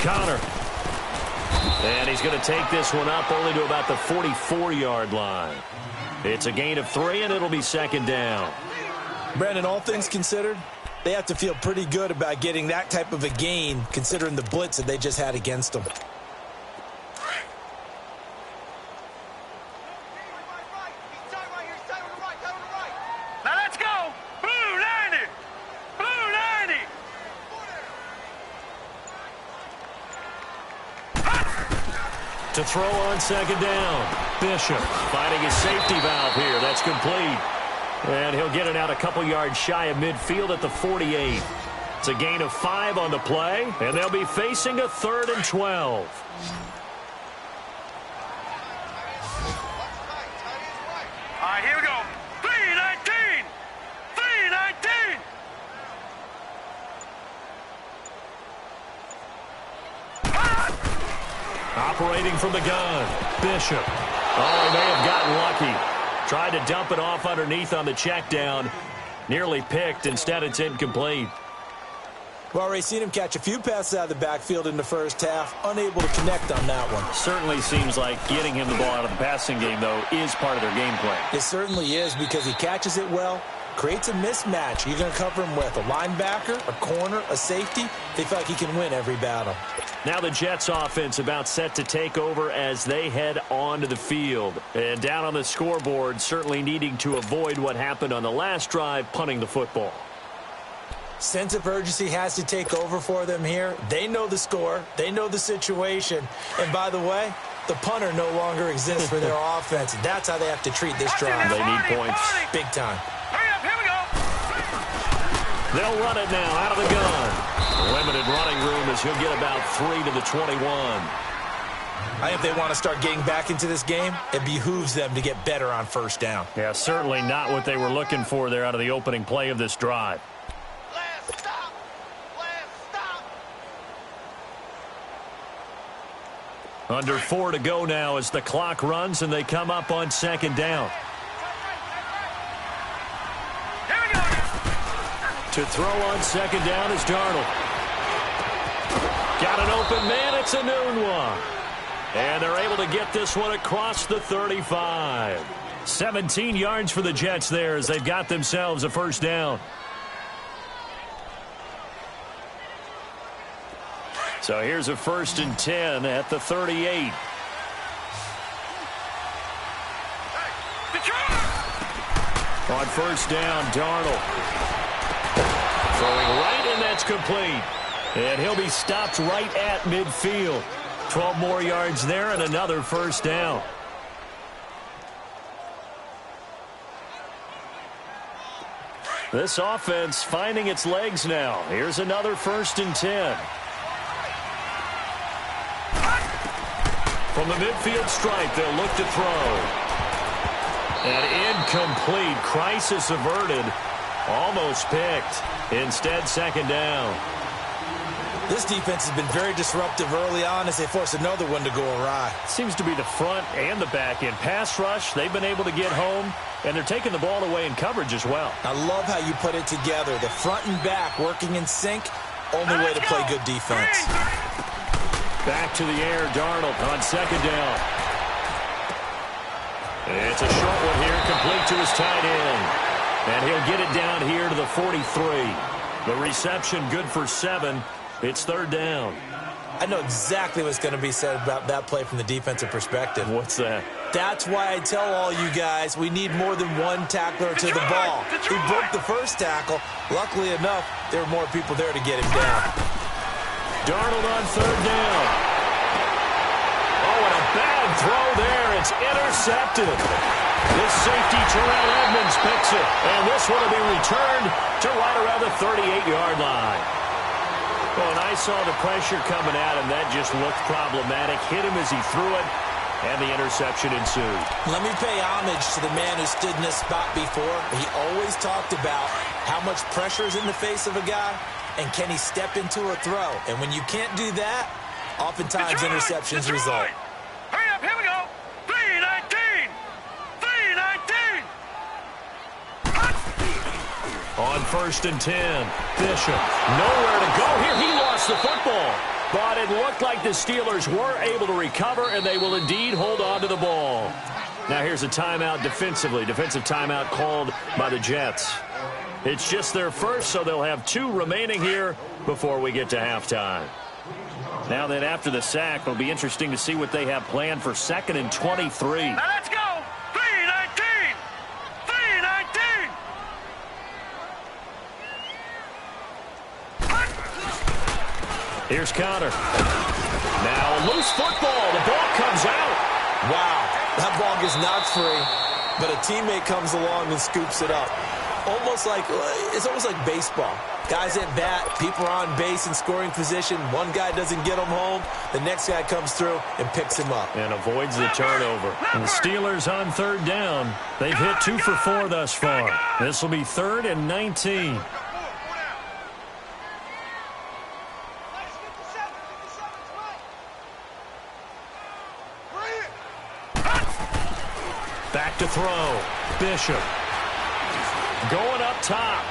[SPEAKER 7] Conner. And he's going to take this one up only to about the 44-yard line. It's a gain of 3, and it'll be 2nd down.
[SPEAKER 8] Brandon, all things considered, they have to feel pretty good about getting that type of a gain considering the blitz that they just had against them.
[SPEAKER 2] Now let's go! Blue 90! Blue 90!
[SPEAKER 7] To throw on 2nd down. Bishop finding his safety valve here. That's complete. And he'll get it out a couple yards shy of midfield at the 48. It's a gain of 5 on the play, and they'll be facing a 3rd and 12.
[SPEAKER 5] All right, here we go. 3-19! 3-19!
[SPEAKER 7] Operating from the gun, Bishop. Oh, he may have gotten lucky. Tried to dump it off underneath on the check down. Nearly picked. Instead, it's incomplete.
[SPEAKER 8] Well, already seen him catch a few passes out of the backfield in the first half. Unable to connect on that one.
[SPEAKER 7] Certainly seems like getting him the ball out of the passing game, though, is part of their game plan.
[SPEAKER 8] It certainly is because he catches it well, creates a mismatch. You're going to cover him with a linebacker, a corner, a safety. They feel like he can win every battle.
[SPEAKER 7] Now the Jets offense about set to take over as they head onto the field. And down on the scoreboard, certainly needing to avoid what happened on the last drive, punting the football.
[SPEAKER 8] Sense of urgency has to take over for them here. They know the score. They know the situation. And by the way, the punter no longer exists for their offense. That's how they have to treat this drive.
[SPEAKER 7] They need points.
[SPEAKER 8] Big time.
[SPEAKER 5] Hurry up, here we go.
[SPEAKER 7] They'll run it now out of the gun. Limited running room as he'll get about 3 to the 21.
[SPEAKER 8] I think if they want to start getting back into this game, it behooves them to get better on first down.
[SPEAKER 7] Yeah, certainly not what they were looking for there out of the opening play of this drive.
[SPEAKER 5] Last stop.
[SPEAKER 7] Under 4 to go now as the clock runs and they come up on 2nd down.
[SPEAKER 5] Here we go.
[SPEAKER 7] To throw on 2nd down is Darnold. Got an open man. It's a noon one. And they're able to get this one across the 35. 17 yards for the Jets there as they've got themselves a first down. So here's a 1st and 10 at the 38. On 1st down, Darnold. Throwing right, and that's complete. And he'll be stopped right at midfield. 12 more yards there and another first down. This offense finding its legs now. Here's another 1st and 10. From the midfield stripe, they'll look to throw. And incomplete. Crisis averted. Almost picked. Instead, 2nd down.
[SPEAKER 8] This defense has been very disruptive early on as they force another one to go awry.
[SPEAKER 7] Seems to be the front and the back end. Pass rush, they've been able to get home, and they're taking the ball away in coverage as well.
[SPEAKER 8] I love how you put it together. The front and back working in sync. Only way to play good defense.
[SPEAKER 7] Back to the air, Darnold on 2nd down. It's a short one here, complete to his tight end. And he'll get it down here to the 43. The reception good for 7. It's 3rd down.
[SPEAKER 8] I know exactly what's going to be said about that play from the defensive perspective.
[SPEAKER 7] What's that?
[SPEAKER 8] That's why I tell all you guys we need more than one tackler to the ball. He broke the first tackle. Luckily enough, there were more people there to get him down.
[SPEAKER 7] Darnold on 3rd down. Oh, and a bad throw there. It's intercepted. This safety, Terrell Edmonds, picks it. And this one will be returned to right around the 38-yard line. Well, and I saw the pressure coming at him. That just looked problematic. Hit him as he threw it, and the interception ensued.
[SPEAKER 8] Let me pay homage to the man who stood in this spot before. He always talked about how much pressure is in the face of a guy, and can he step into a throw. And when you can't do that, oftentimes interceptions result.
[SPEAKER 5] Hurry up, here we go. 3-19. 3-19.
[SPEAKER 7] On 1st and 10, Bishop. Nowhere to go here. He lost the football. But it looked like the Steelers were able to recover, and they will indeed hold on to the ball. Now here's a timeout defensively. Defensive timeout called by the Jets. It's just their first, so they'll have 2 remaining here before we get to halftime. Now then, after the sack, it'll be interesting to see what they have planned for 2nd and 23.
[SPEAKER 5] Now let's go. 3-19. 3-19.
[SPEAKER 7] Here's Conner. Now a loose football. The ball comes out.
[SPEAKER 8] Wow, that ball gets knocked free, but a teammate comes along and scoops it up. It's almost like baseball. Guys at bat, people are on base in scoring position. One guy doesn't get him home. The next guy comes through and picks him up.
[SPEAKER 7] And avoids the turnover. And the Steelers on third down. They've hit 2 for 4 thus far. This will be 3rd and 19. Back to throw. Bishop. Going up top.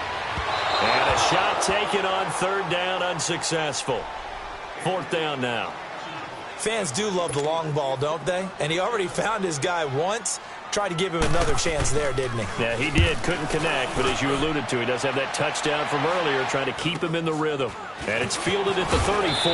[SPEAKER 7] And a shot taken on 3rd down, unsuccessful. 4th down now.
[SPEAKER 8] Fans do love the long ball, don't they? And he already found his guy once. Tried to give him another chance there, didn't he?
[SPEAKER 7] Yeah, he did. Couldn't connect, but as you alluded to, he does have that touchdown from earlier, trying to keep him in the rhythm. And it's fielded at the 34.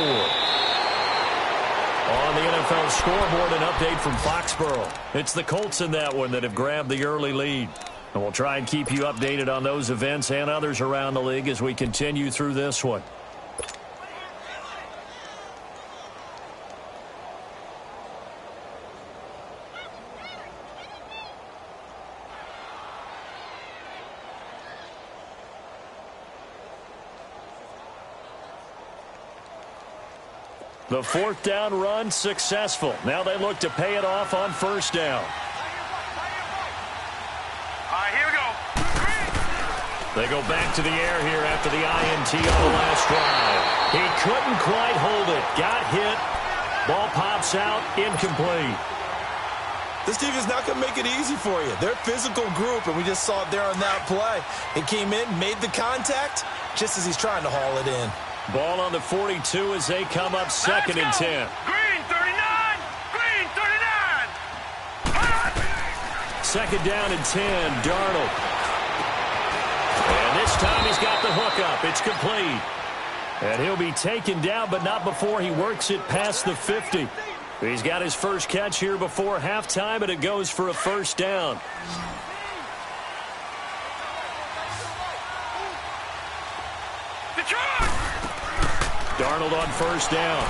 [SPEAKER 7] On the NFL scoreboard, an update from Foxborough. It's the Colts in that one that have grabbed the early lead. And we'll try and keep you updated on those events and others around the league as we continue through this one. The 4th down run successful. Now they look to pay it off on 1st down.
[SPEAKER 5] Here we go.
[SPEAKER 7] They go back to the air here after the INT on the last drive. He couldn't quite hold it. Got hit. Ball pops out. Incomplete.
[SPEAKER 8] This team is not going to make it easy for you. They're a physical group, and we just saw it there on that play. He came in, made the contact, just as he's trying to haul it in.
[SPEAKER 7] Ball on the 42 as they come up 2nd and 10.
[SPEAKER 5] Green 39. Green 39.
[SPEAKER 7] 2nd down and 10. Darnold. And this time he's got the hook up. It's complete. And he'll be taken down, but not before he works it past the 50. He's got his first catch here before halftime, and it goes for a 1st down. Darnold on 1st down.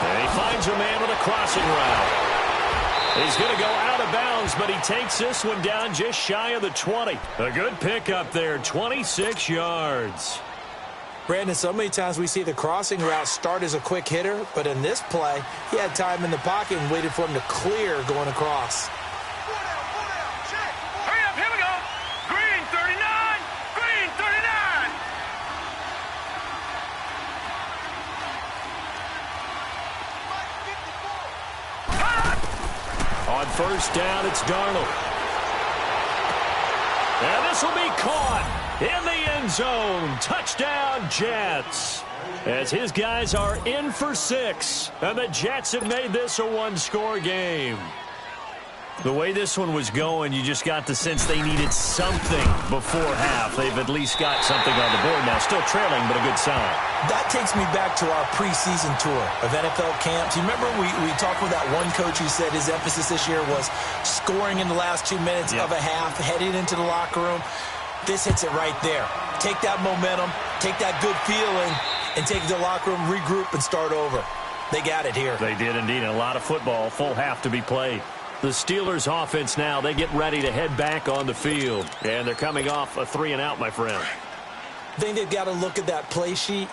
[SPEAKER 7] And he finds a man with a crossing route. He's going to go out of bounds, but he takes this one down just shy of the 20. A good pickup there, 26 yards.
[SPEAKER 8] Brandon, so many times we see the crossing route start as a quick hitter, but in this play, he had time in the pocket and waited for him to clear going across.
[SPEAKER 5] Hurry up, here we go. Green 39. Green 39.
[SPEAKER 7] On 1st down, it's Darnold. And this will be caught in the end zone. Touchdown, Jets. As his guys are in for 6. And the Jets have made this a one-score game. The way this one was going, you just got the sense they needed something before half. They've at least got something on the board now. Still trailing, but a good sign.
[SPEAKER 8] That takes me back to our preseason tour of NFL camps. You remember we talked with that one coach who said his emphasis this year was scoring in the last 2 minutes of a half, heading into the locker room. This hits it right there. Take that momentum, take that good feeling, and take it to the locker room, regroup, and start over. They got it here.
[SPEAKER 7] They did indeed. A lot of football, full half to be played. The Steelers offense now, they get ready to head back on the field. And they're coming off a 3-and-out, my friend.
[SPEAKER 8] I think they've got to look at that play sheet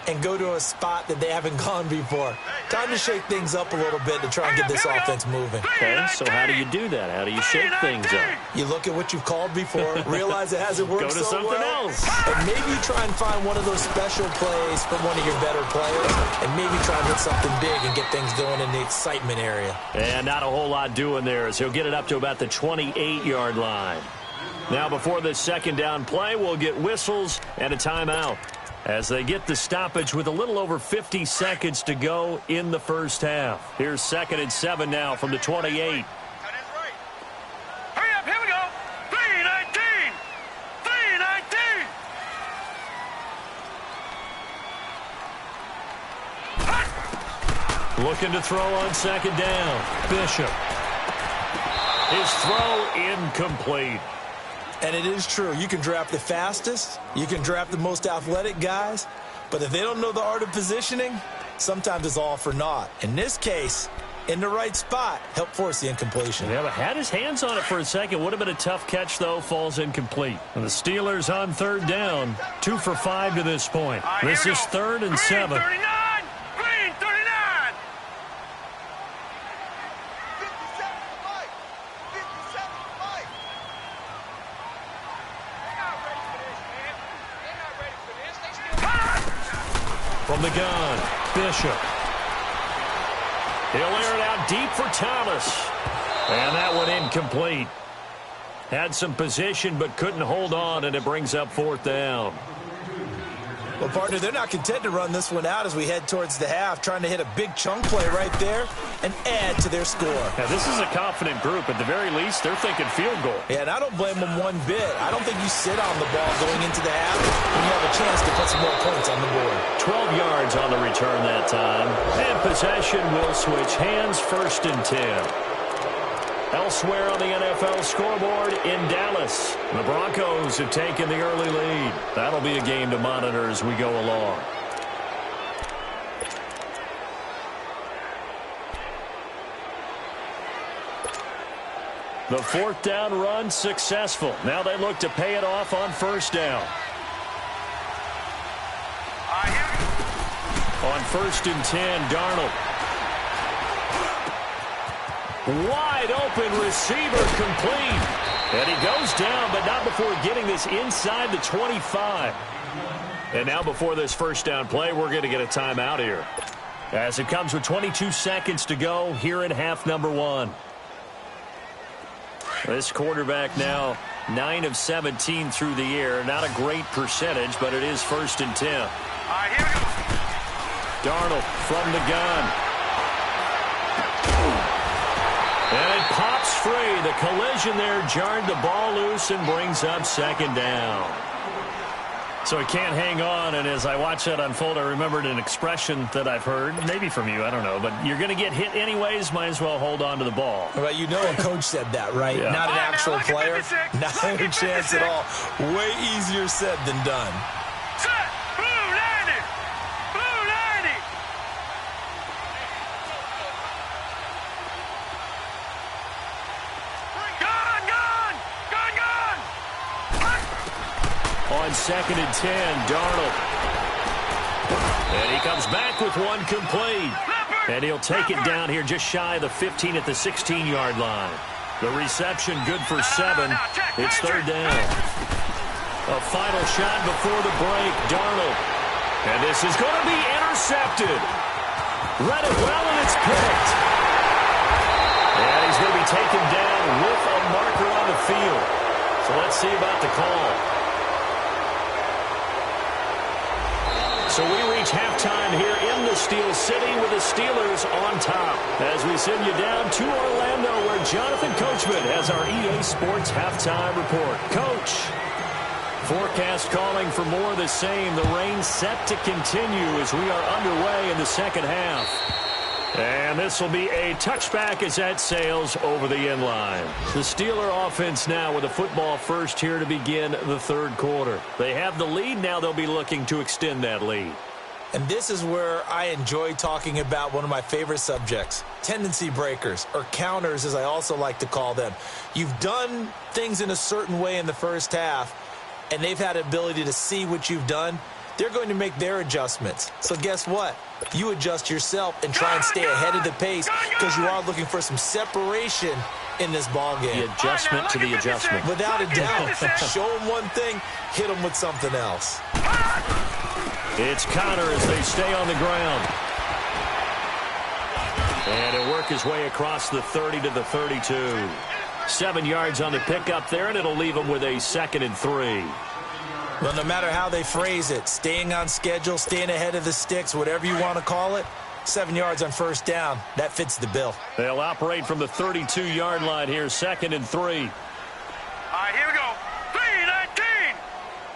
[SPEAKER 8] and go to a spot that they haven't gone before. Time to shake things up a little bit to try and get this offense moving.
[SPEAKER 7] Okay, so how do you do that? How do you shake things up?
[SPEAKER 8] You look at what you've called before, realize it hasn't worked so well.
[SPEAKER 7] Go to something else.
[SPEAKER 8] And maybe you try and find one of those special plays from one of your better players, and maybe try and hit something big and get things going in the excitement area.
[SPEAKER 7] And not a whole lot doing there as he'll get it up to about the 28-yard line. Now before this 2nd down play, we'll get whistles and a timeout as they get the stoppage with a little over 50 seconds to go in the first half. Here's 2nd and 7 now from the 28.
[SPEAKER 5] Hurry up, here we go. 3-19. 3-19.
[SPEAKER 7] Looking to throw on 2nd down. Bishop. His throw incomplete.
[SPEAKER 8] And it is true. You can draft the fastest. You can draft the most athletic guys. But if they don't know the art of positioning, sometimes it's all for naught. In this case, in the right spot, helped force the incompletion.
[SPEAKER 7] Yeah, but had his hands on it for a second. Would have been a tough catch, though. Falls incomplete. And the Steelers on third down. 2 for 5 to this point. This is 3rd and 7. From the gun, Bishop. He'll air it out deep for Thomas. And that one incomplete. Had some position but couldn't hold on, and it brings up 4th down.
[SPEAKER 8] Well, partner, they're not content to run this one out as we head towards the half, trying to hit a big chunk play right there and add to their score.
[SPEAKER 7] Now, this is a confident group. At the very least, they're thinking field goal.
[SPEAKER 8] Yeah, and I don't blame them one bit. I don't think you sit on the ball going into the half when you have a chance to put some more points on the board.
[SPEAKER 7] 12 yards on the return that time. And possession will switch hands, 1st and 10. Elsewhere on the NFL scoreboard in Dallas, the Broncos have taken the early lead. That'll be a game to monitor as we go along. The 4th down run successful. Now they look to pay it off on 1st down. On 1st and 10, Darnold. Wide open receiver complete. And he goes down, but not before getting this inside the 25. And now before this 1st down play, we're going to get a timeout here. As it comes with 22 seconds to go here in half number 1. This quarterback now 9 of 17 through the air. Not a great percentage, but it is 1st and 10. Darnold from the gun. And it pops free. The collision there jarred the ball loose and brings up 2nd down. So he can't hang on, and as I watch that unfold, I remembered an expression that I've heard, maybe from you, I don't know, but you're going to get hit anyways, might as well hold on to the ball.
[SPEAKER 8] Well, you know a coach said that, right?
[SPEAKER 7] Yeah.
[SPEAKER 8] Not an actual player. Not a chance at all. Way easier said than done.
[SPEAKER 7] On 2nd and 10, Darnold. And he comes back with one complete. And he'll take it down here just shy of the 15 at the 16-yard line. The reception good for 7. It's 3rd down. A final shot before the break, Darnold. And this is going to be intercepted. Read it well, and it's picked. And he's going to be taken down with a marker on the field. So let's see about the call. So we reach halftime here in the Steel City with the Steelers on top. As we send you down to Orlando, where Jonathan Coachman has our EA Sports halftime report. Coach, forecast calling for more of the same. The rain set to continue as we are underway in the 2nd half. And this will be a touchback as that sails over the end line. The Steeler offense now with a football first here to begin the 3rd quarter. They have the lead. Now they'll be looking to extend that lead.
[SPEAKER 8] And this is where I enjoy talking about one of my favorite subjects, tendency breakers, or counters as I also like to call them. You've done things in a certain way in the first half, and they've had the ability to see what you've done. They're going to make their adjustments. So guess what? You adjust yourself and try and stay ahead of the pace because you are looking for some separation in this ball game.
[SPEAKER 7] The adjustment to the adjustment.
[SPEAKER 8] Without a doubt. Show them one thing, hit them with something else.
[SPEAKER 7] It's Connor as they stay on the ground. And he'll work his way across the 30 to the 32. 7 yards on the pickup there, and it'll leave him with a 2nd and 3.
[SPEAKER 8] Well, no matter how they phrase it, staying on schedule, staying ahead of the sticks, whatever you want to call it, 7 yards on 1st down, that fits the bill.
[SPEAKER 7] They'll operate from the 32-yard line here, 2nd and 3.
[SPEAKER 2] All right, here we go. 3-19.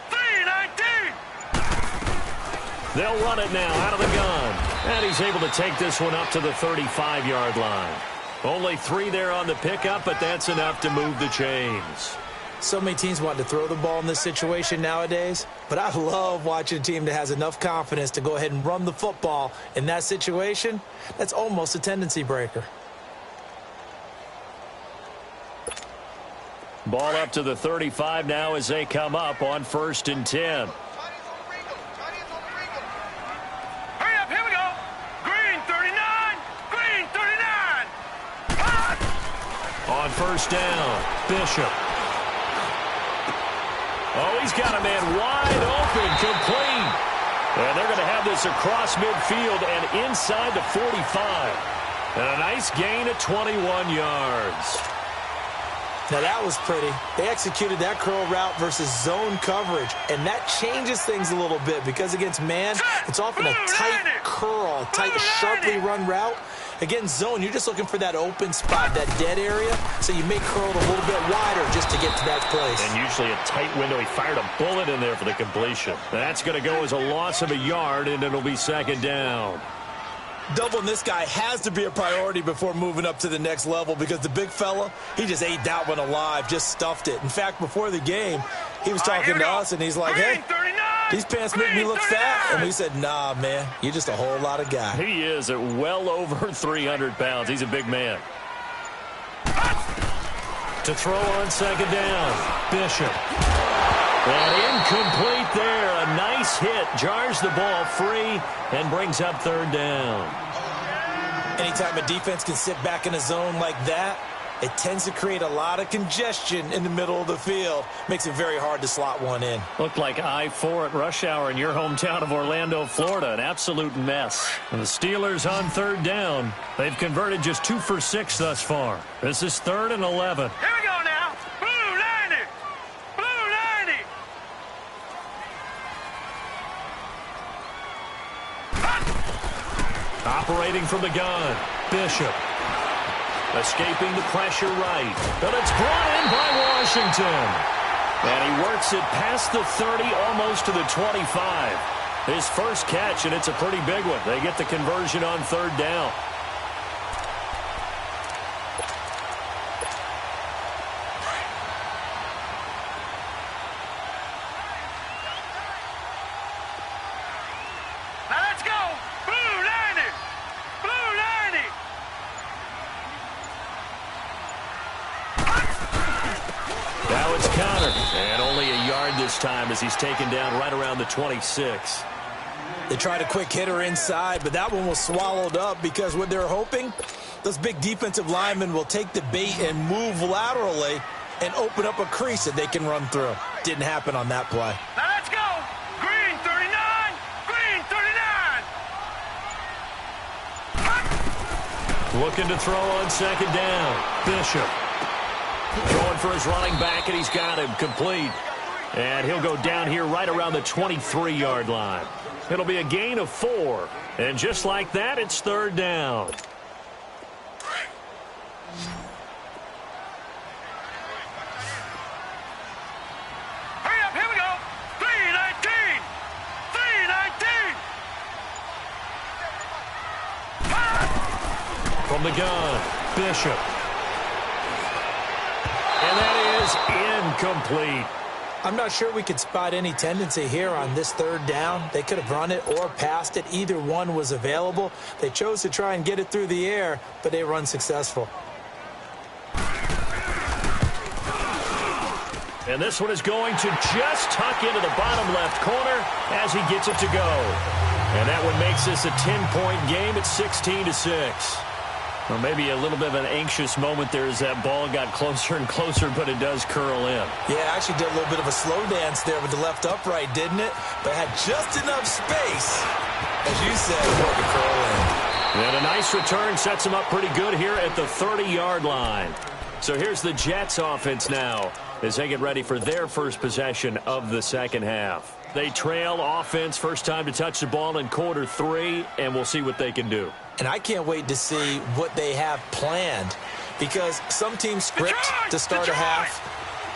[SPEAKER 2] 3-19.
[SPEAKER 7] They'll run it now out of the gun. And he's able to take this one up to the 35-yard line. Only 3 there on the pickup, but that's enough to move the chains.
[SPEAKER 8] So many teams want to throw the ball in this situation nowadays, but I love watching a team that has enough confidence to go ahead and run the football in that situation. That's almost a tendency breaker.
[SPEAKER 7] Ball up to the 35 now as they come up on 1st and 10.
[SPEAKER 2] Hurry up, here we go. Green 39, green 39.
[SPEAKER 7] On 1st down, Bishop. Oh, he's got a man wide open, complete. And they're going to have this across midfield and inside the 45. And a nice gain of 21 yards.
[SPEAKER 8] Now, that was pretty. They executed that curl route versus zone coverage, and that changes things a little bit because against man, it's often a tight curl, tight, sharply run route. Against zone, you're just looking for that open spot, that dead area, so you may curl it a little bit wider just to get to that place.
[SPEAKER 7] And usually a tight window. He fired a bullet in there for the completion. That's going to go as a loss of a yard, and it'll be 2nd down.
[SPEAKER 8] Doubling this guy has to be a priority before moving up to the next level because the big fella, he just ate that one alive, just stuffed it. In fact, before the game, he was talking to us, and he's like, hey, these pants make me look fat. And we said, nah, man, you're just a whole lot of guy.
[SPEAKER 7] He is at well over 300 pounds. He's a big man. To throw on 2nd down, Bishop. And incomplete there. A nice hit. Jars the ball free and brings up 3rd down.
[SPEAKER 8] Anytime a defense can sit back in a zone like that, it tends to create a lot of congestion in the middle of the field. Makes it very hard to slot one in.
[SPEAKER 7] Looked like I-4 at rush hour in your hometown of Orlando, Florida. An absolute mess. And the Steelers on 3rd down. They've converted just 2 for 6 thus far. This is 3rd and 11.
[SPEAKER 2] Here we go now. Blue 90. Blue 90.
[SPEAKER 7] Operating from the gun, Bishop. Escaping the pressure right. But it's brought in by Washington. And he works it past the 30, almost to the 25. His first catch, and it's a pretty big one. They get the conversion on 3rd down.
[SPEAKER 2] Now let's go. Blue 90. Blue 90.
[SPEAKER 7] Now it's countered. And only a yard this time as he's taken down right around the 26.
[SPEAKER 8] They tried a quick hitter inside, but that one was swallowed up because what they're hoping, those big defensive linemen will take the bait and move laterally and open up a crease that they can run through. Didn't happen on that play.
[SPEAKER 2] Now let's go. Green 39. Green 39.
[SPEAKER 7] Looking to throw on 2nd down. Bishop. Going for his running back, and he's got him complete. And he'll go down here right around the 23-yard line. It'll be a gain of 4. And just like that, it's 3rd down.
[SPEAKER 2] Hurry up, here we go. 319. 319.
[SPEAKER 7] From the gun, Bishop. And that is incomplete.
[SPEAKER 8] I'm not sure we could spot any tendency here on this 3rd down. They could have run it or passed it. Either one was available. They chose to try and get it through the air, but they were unsuccessful.
[SPEAKER 7] And this one is going to just tuck into the bottom left corner as he gets it to go. And that one makes this a 10-point game at 16-6. Well, maybe a little bit of an anxious moment there as that ball got closer and closer, but it does curl in.
[SPEAKER 8] Yeah, actually did a little bit of a slow dance there with the left upright, didn't it? But had just enough space, as you said, for it to curl in.
[SPEAKER 7] And a nice return sets him up pretty good here at the 30-yard line. So here's the Jets offense now as they get ready for their first possession of the second half. They trail offense, first time to touch the ball in quarter 3, and we'll see what they can do.
[SPEAKER 8] And I can't wait to see what they have planned because some teams script to start a half.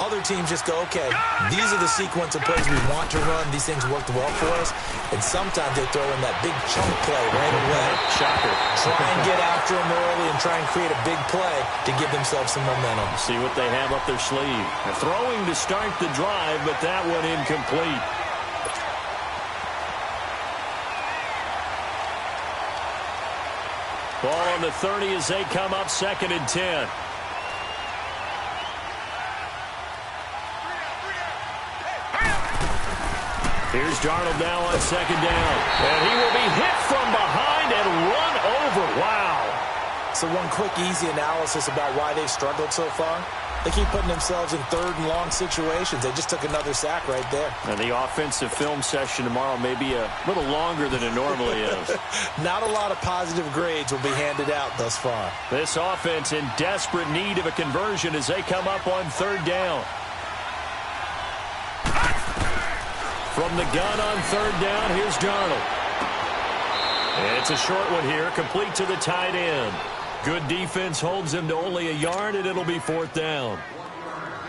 [SPEAKER 8] Other teams just go, okay, these are the sequence of plays we want to run. These things worked well for us. And sometimes they throw in that big chunk play right away.
[SPEAKER 7] Shocker.
[SPEAKER 8] Try and get after them early and try and create a big play to give themselves some momentum.
[SPEAKER 7] See what they have up their sleeve. They're throwing to start the drive, but that one incomplete. Ball on the 30 as they come up 2nd and 10. Here's Darnold now on second down. And he will be hit from behind and run over. Wow.
[SPEAKER 8] So one quick, easy analysis about why they've struggled so far. They keep putting themselves in third and long situations. They just took another sack right there.
[SPEAKER 7] And the offensive film session tomorrow may be a little longer than it normally is.
[SPEAKER 8] Not a lot of positive grades will be handed out thus far.
[SPEAKER 7] This offense in desperate need of a conversion as they come up on third down. From the gun on third down, here's Darnold. And it's a short one here, complete to the tight end. Good defense holds him to only a yard, and it'll be fourth down.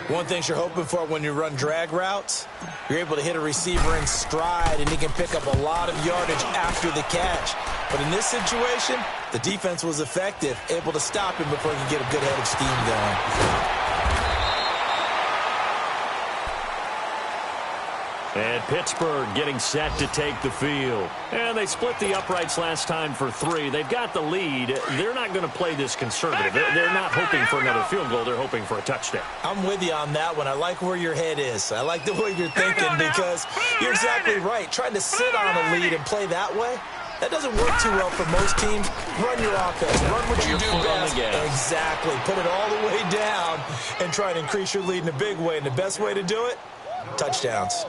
[SPEAKER 8] One thing you're hoping for when you run drag routes, you're able to hit a receiver in stride, and he can pick up a lot of yardage after the catch. But in this situation, the defense was effective, able to stop him before he could get a good head of steam going.
[SPEAKER 7] And Pittsburgh getting set to take the field. And they split the uprights last time for 3. They've got the lead. They're not going to play this conservative. They're not hoping for another field goal. They're hoping for a touchdown.
[SPEAKER 8] I'm with you on that one. I like where your head is. I like the way you're thinking because you're exactly right. Trying to sit on a lead and play that way, that doesn't work too well for most teams. Run your offense. Run what you do best. Exactly. Put it all the way down and try and increase your lead in a big way. And the best way to do it, touchdowns.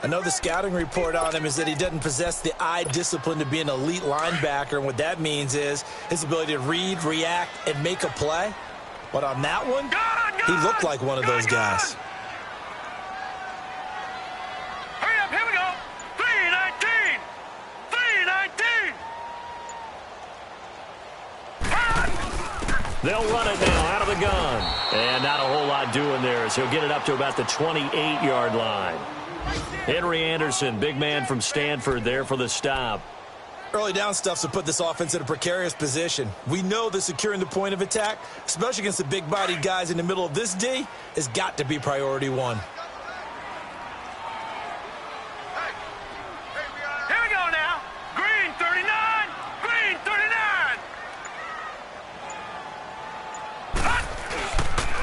[SPEAKER 8] I know the scouting report on him is that he doesn't possess the eye discipline to be an elite linebacker, and what that means is his ability to read, react, and make a play. But on that one, he looked like one of those guys.
[SPEAKER 2] Hurry up, here we go. 319. 319.
[SPEAKER 7] They'll run it now out of the gun. And not a whole lot doing there as he'll get it up to about the 28-yard line. Henry Anderson, big man from Stanford, there for the stop.
[SPEAKER 8] Early down stuff to put this offense in a precarious position. We know that securing the point of attack, especially against the big-bodied guys in the middle of this D, has got to be priority one.
[SPEAKER 2] Here we go now. Green 39. Green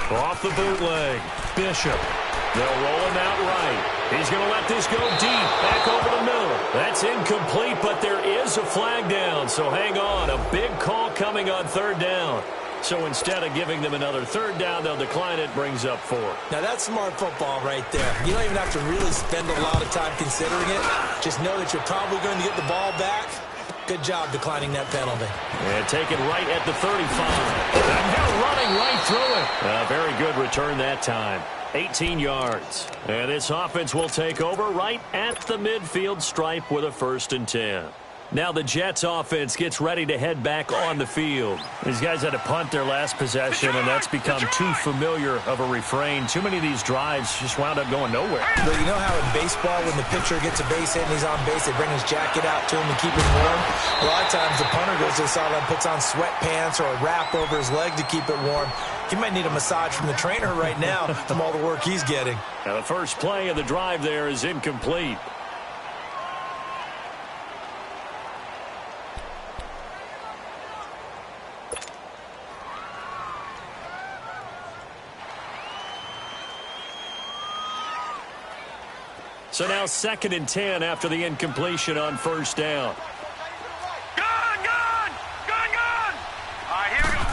[SPEAKER 2] 39.
[SPEAKER 7] Off the bootleg. Bishop. They'll roll him out right. He's going to let this go deep, back over the middle. That's incomplete, but there is a flag down, so hang on. A big call coming on third down. So instead of giving them another third down, they'll decline it, brings up 4.
[SPEAKER 8] Now, that's smart football right there. You don't even have to really spend a lot of time considering it. Just know that you're probably going to get the ball back. Good job declining that penalty.
[SPEAKER 7] And taken right at the 35. And they're running right through it. A very good return that time. 18 yards. And this offense will take over right at the midfield stripe with a 1st and 10. Now the Jets offense gets ready to head back on the field. These guys had to punt their last possession, and that's become too familiar of a refrain. Too many of these drives just wound up going nowhere.
[SPEAKER 8] But you know how in baseball, when the pitcher gets a base hit and he's on base, they bring his jacket out to him to keep him warm? A lot of times the punter goes to the sideline, puts on sweatpants or a wrap over his leg to keep it warm. He might need a massage from the trainer right now from all the work he's getting.
[SPEAKER 7] Now the first play of the drive there is incomplete. So now 2nd and 10 after the incompletion on first down.
[SPEAKER 2] Gun! Gun! Gun! Gun! All right, here we go.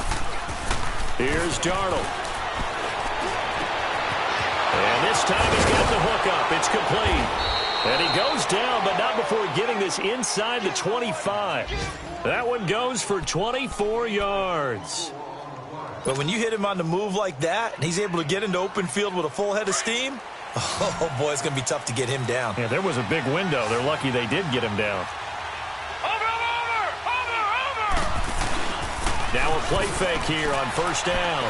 [SPEAKER 7] Here's Darnold. And this time he's got the hook up. It's complete. And he goes down, but not before getting this inside the 25. That one goes for 24 yards.
[SPEAKER 8] But when you hit him on the move like that, and he's able to get into open field with a full head of steam, oh, boy, it's going to be tough to get him down.
[SPEAKER 7] Yeah, there was a big window. They're lucky they did get him down.
[SPEAKER 2] Over!
[SPEAKER 7] Now a play fake here on first down.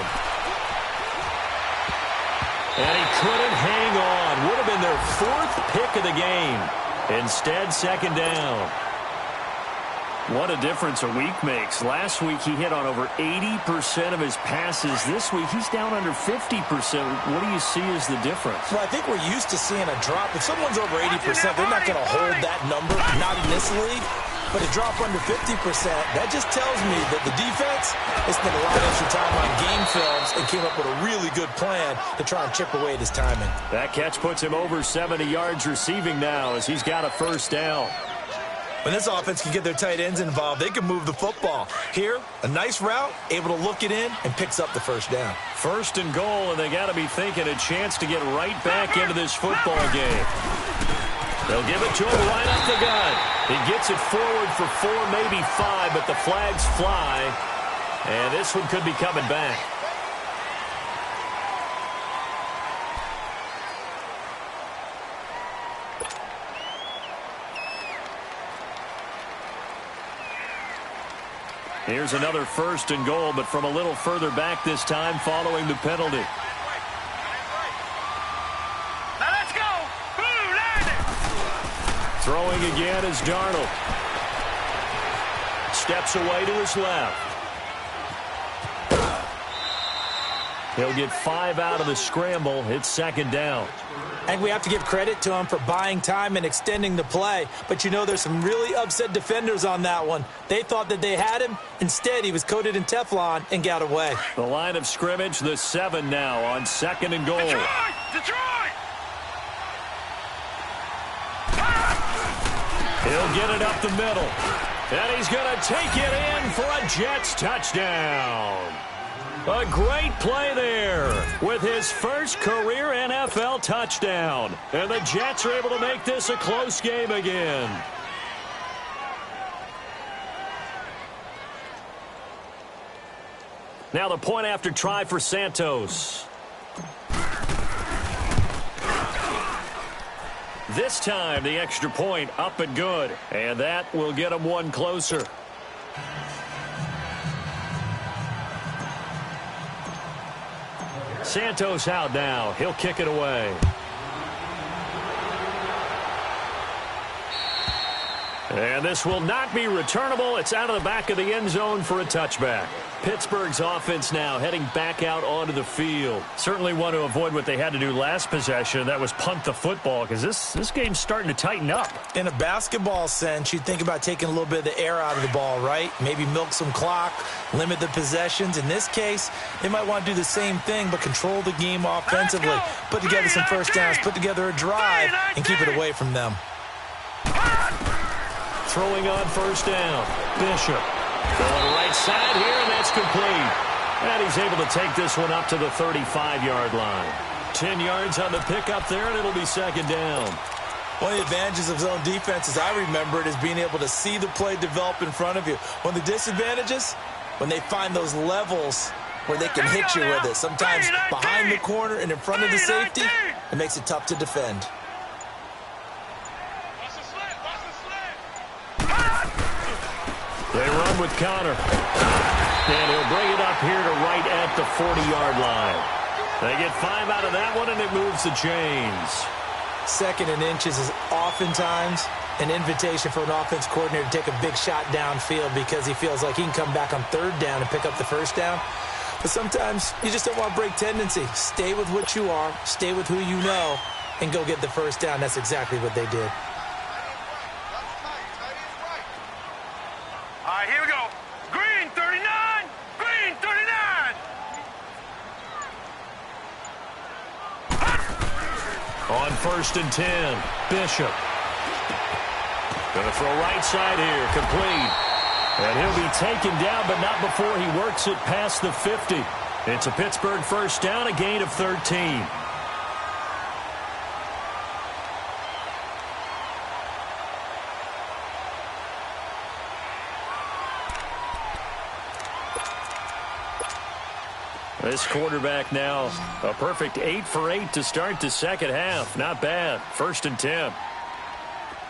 [SPEAKER 7] And he couldn't hang on. Would have been their 4th pick of the game. Instead, 2nd down. What a difference a week makes. Last week, he hit on over 80% of his passes. This week, he's down under 50%. What do you see as the difference?
[SPEAKER 8] Well, I think we're used to seeing a drop. If someone's over 80%, they're not going to hold that number, not in this league. But a drop under 50%, that just tells me that the defense has spent a lot of extra time on game themselves and came up with a really good plan to try and chip away at his timing.
[SPEAKER 7] That catch puts him over 70 yards receiving now as he's got a first down.
[SPEAKER 8] When this offense can get their tight ends involved, they can move the football. Here, a nice route, able to look it in, and picks up the first down.
[SPEAKER 7] First and goal, and they got to be thinking a chance to get right back into this football game. They'll give it to him right up the gut. He gets it forward for 4, maybe 5, but the flags fly, and this one could be coming back. Here's another first and goal, but from a little further back this time following the penalty.
[SPEAKER 5] Now let's go! Blue line!
[SPEAKER 7] Throwing again is Darnold. Steps away to his left. He'll get 5 out of the scramble. It's second down.
[SPEAKER 8] I think we have to give credit to him for buying time and extending the play. But, you know, there's some really upset defenders on that one. They thought that they had him. Instead, he was coated in Teflon and got away.
[SPEAKER 7] The line of scrimmage, the 7 now on second and goal.
[SPEAKER 5] Detroit!
[SPEAKER 7] He'll get it up the middle. And he's going to take it in for a Jets touchdown. A great play there with his first career NFL touchdown. And the Jets are able to make this a close game again. Now the point after try for Santos. This time the extra point up and good. And that will get him one closer. Santos out now. He'll kick it away. And this will not be returnable. It's out of the back of the end zone for a touchback. Pittsburgh's offense now heading back out onto the field. Certainly want to avoid what they had to do last possession. That was punt the football because this game's starting to tighten up.
[SPEAKER 8] In a basketball sense, you think about taking a little bit of the air out of the ball, right? Maybe milk some clock, limit the possessions. In this case, they might want to do the same thing but control the game offensively. Put together some first downs, put together a drive, and keep it away from them.
[SPEAKER 7] Throwing on first down. Bishop. Going right side here, and that's complete. And he's able to take this one up to the 35-yard line. 10 yards on the pickup there, and it'll be second down.
[SPEAKER 8] One of the advantages of zone defense, as I remember it, is being able to see the play develop in front of you. One of the disadvantages, when they find those levels where they can hit you with it. Sometimes behind the corner and in front of the safety, it makes it tough to defend.
[SPEAKER 7] They run with Connor. And he'll bring it up here to right at the 40-yard line. They get 5 out of that one, and it moves the chains.
[SPEAKER 8] Second and inches is oftentimes an invitation for an offense coordinator to take a big shot downfield because he feels like he can come back on third down and pick up the first down. But sometimes you just don't want to break tendency. Stay with what you are, stay with who you know, and go get the first down. That's exactly what they did.
[SPEAKER 5] All right, here we go. Green 39! Green 39!
[SPEAKER 7] On first and 10, Bishop. Gonna throw right side here, complete. And he'll be taken down, but not before he works it past the 50. It's a Pittsburgh first down, a gain of 13. This quarterback now, a perfect 8 for 8 to start the second half. Not bad. First and 10.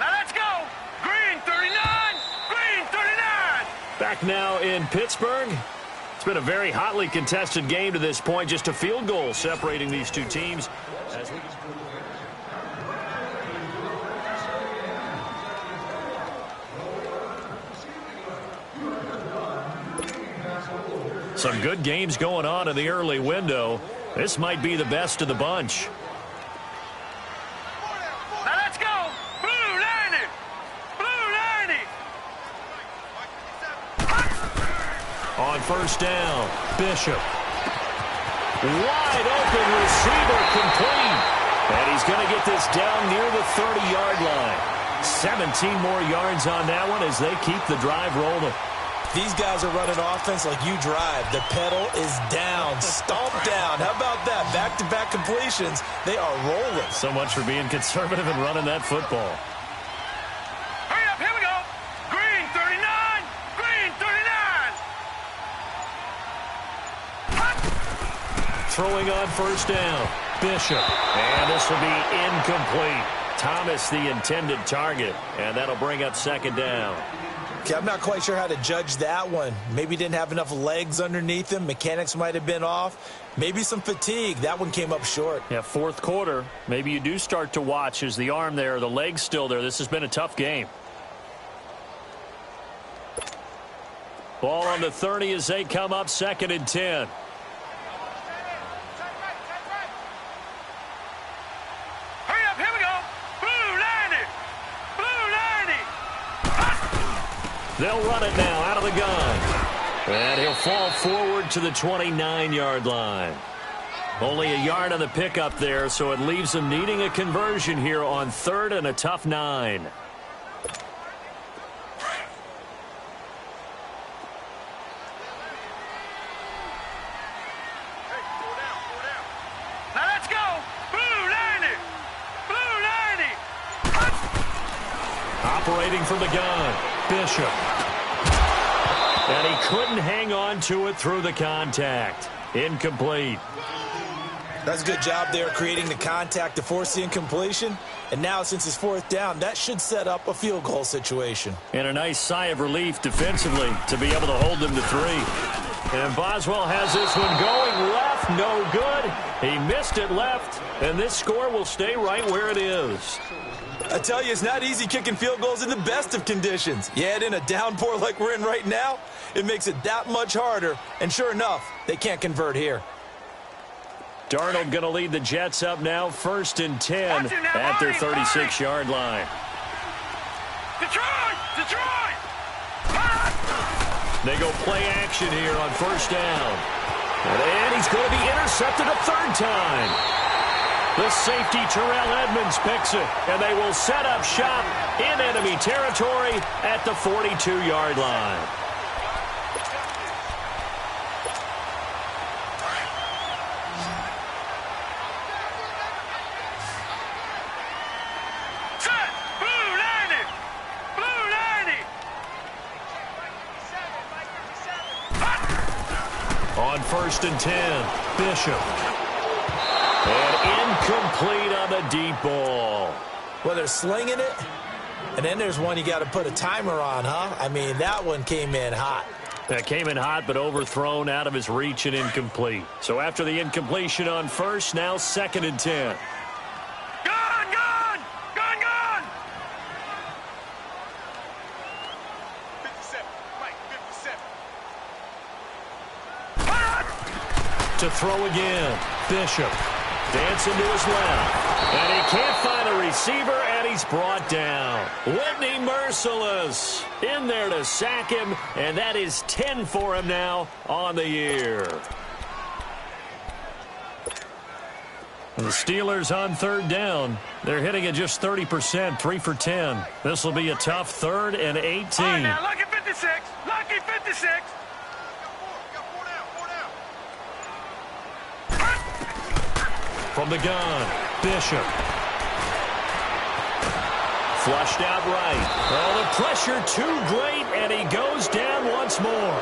[SPEAKER 5] Now let's go! Green 39! Green 39!
[SPEAKER 7] Back now in Pittsburgh. It's been a very hotly contested game to this point. Just a field goal separating these two teams. Some good games going on in the early window. This might be the best of the bunch.
[SPEAKER 5] Now let's go! Blue 90! Blue 90!
[SPEAKER 7] On first down, Bishop. Wide open receiver complete. And he's going to get this down near the 30-yard line. 17 more yards on that one as they keep the drive rolling.
[SPEAKER 8] These guys are running offense like you drive. The pedal is down, stomped down. How about that? Back-to-back completions. They are rolling.
[SPEAKER 7] So much for being conservative and running that football.
[SPEAKER 2] Hurry up, here we go. Green 39, green 39.
[SPEAKER 7] Throwing on first down. Bishop. And this will be incomplete. Thomas the intended target. And that'll bring up second down.
[SPEAKER 8] Okay, I'm not quite sure how to judge that one. Maybe didn't have enough legs underneath him. Mechanics might have been off. Maybe some fatigue. That one came up short.
[SPEAKER 7] Yeah, fourth quarter. Maybe you do start to watch as the arm there, the leg's still there. This has been a tough game. Ball on the 30 as they come up 2nd and 10. They'll run it now out of the gun. And he'll fall forward to the 29-yard line. Only a yard on the pickup there, so it leaves them needing a conversion here on 3rd and a tough 9.
[SPEAKER 2] Now let's go. Blue 90. Blue 90.
[SPEAKER 7] Operating from the gun. Bishop. And he couldn't hang on to it through the contact. Incomplete.
[SPEAKER 8] That's a good job there creating the contact to force the incompletion. And now since it's 4th down, that should set up a field goal situation.
[SPEAKER 7] And a nice sigh of relief defensively to be able to hold them to 3. And Boswell has this one going left. No good. He missed it left. And this score will stay right where it is.
[SPEAKER 8] I tell you, it's not easy kicking field goals in the best of conditions. You add in a downpour like we're in right now, it makes it that much harder. And sure enough, they can't convert here.
[SPEAKER 7] Darnold going to lead the Jets up now, 1st and 10 at their 36-yard line.
[SPEAKER 2] Detroit! Detroit!
[SPEAKER 7] They go play action here on 1st down. And he's going to be intercepted a 3rd time. The safety, Terrell Edmonds, picks it, and they will set up shop in enemy territory at the 42-yard line.
[SPEAKER 2] Set! Blue 90! Blue 90!
[SPEAKER 7] On 1st and 10, Bishop. And incomplete on the deep ball.
[SPEAKER 8] Well, they're slinging it, and then there's one you got to put a timer on, huh? I mean, that one came in hot.
[SPEAKER 7] That came in hot, but overthrown out of his reach and incomplete. So after the incompletion on 1st, now 2nd and 10.
[SPEAKER 2] Gone! Gone! Gone! Gone! 57. Right, 57.
[SPEAKER 7] To throw again, Bishop. Dancing to his left. And he can't find a receiver, and he's brought down. Whitney Merciless in there to sack him, and that is 10 for him now on the year. The Steelers on 3rd down. They're hitting at just 30%, 3 for 10. This will be a tough 3rd and 18.
[SPEAKER 2] All right, now, lucky 56. Lucky 56.
[SPEAKER 7] From the gun, Bishop. Flushed out right. Oh, the pressure too great, and he goes down once more.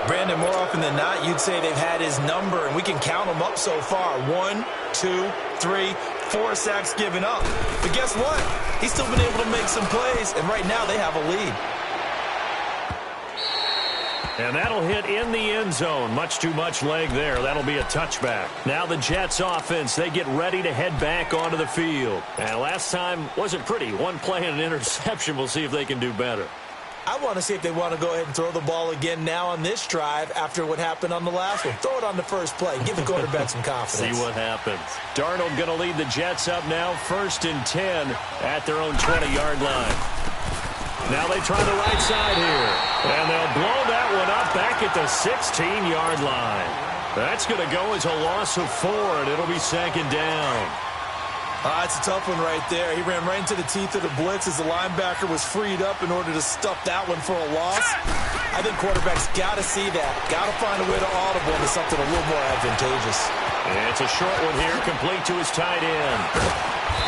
[SPEAKER 8] Brandon, more often than not, you'd say they've had his number, and we can count them up so far. 1, 2, 3, 4 sacks given up. But guess what? He's still been able to make some plays, and right now they have a lead.
[SPEAKER 7] And that'll hit in the end zone. Much too much leg there. That'll be a touchback. Now the Jets offense, they get ready to head back onto the field. And last time wasn't pretty. One play and an interception. We'll see if they can do better.
[SPEAKER 8] I want to see if they want to go ahead and throw the ball again now on this drive after what happened on the last one. Throw it on the first play. Give the quarterback some confidence.
[SPEAKER 7] See what happens. Darnold going to lead the Jets up now, 1st and 10 at their own 20-yard line. Now they try the right side here. And they'll blow that one up back at the 16-yard line. That's going to go as a loss of 4, and it'll be second down.
[SPEAKER 8] It's a tough one right there. He ran right into the teeth of the blitz as the linebacker was freed up in order to stuff that one for a loss. I think quarterbacks got to see that. Got to find a way to audible into something a little more advantageous.
[SPEAKER 7] It's a short one here, complete to his tight end.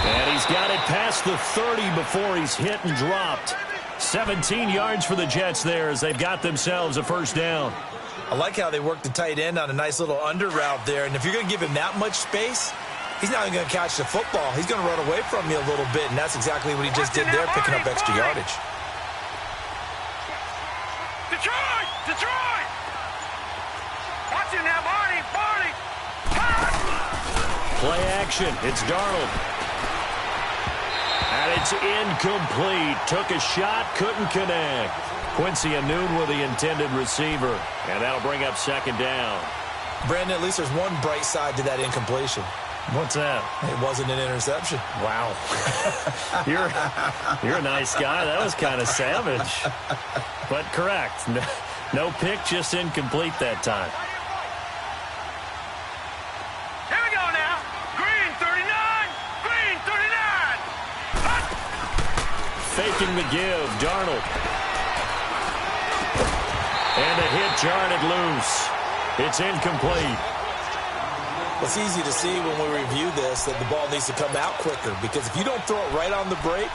[SPEAKER 7] And he's got it past the 30 before he's hit and dropped. 17 yards for the Jets there as they've got themselves a first down.
[SPEAKER 8] I like how they worked the tight end on a nice little under route there. And if you're going to give him that much space, he's not even going to catch the football. He's going to run away from you a little bit, and that's exactly what he just did there, picking up extra yardage.
[SPEAKER 5] Detroit! Detroit! Watch it now, Barney! Barney!
[SPEAKER 7] Play action. It's Darnold. And it's incomplete. Took a shot, couldn't connect. Quincy Anoon with the intended receiver. And that'll bring up second down.
[SPEAKER 8] Brandon, at least there's one bright side to that incompletion.
[SPEAKER 7] What's that?
[SPEAKER 8] It wasn't an interception.
[SPEAKER 7] Wow. You're a nice guy. That was kind of savage. But correct. No pick, just incomplete that time.
[SPEAKER 5] Here we go now. Green 39. Green 39.
[SPEAKER 7] Faking the give. Darnold. And a hit jarred loose. It's incomplete.
[SPEAKER 8] It's easy to see when we review this that the ball needs to come out quicker, because if you don't throw it right on the break,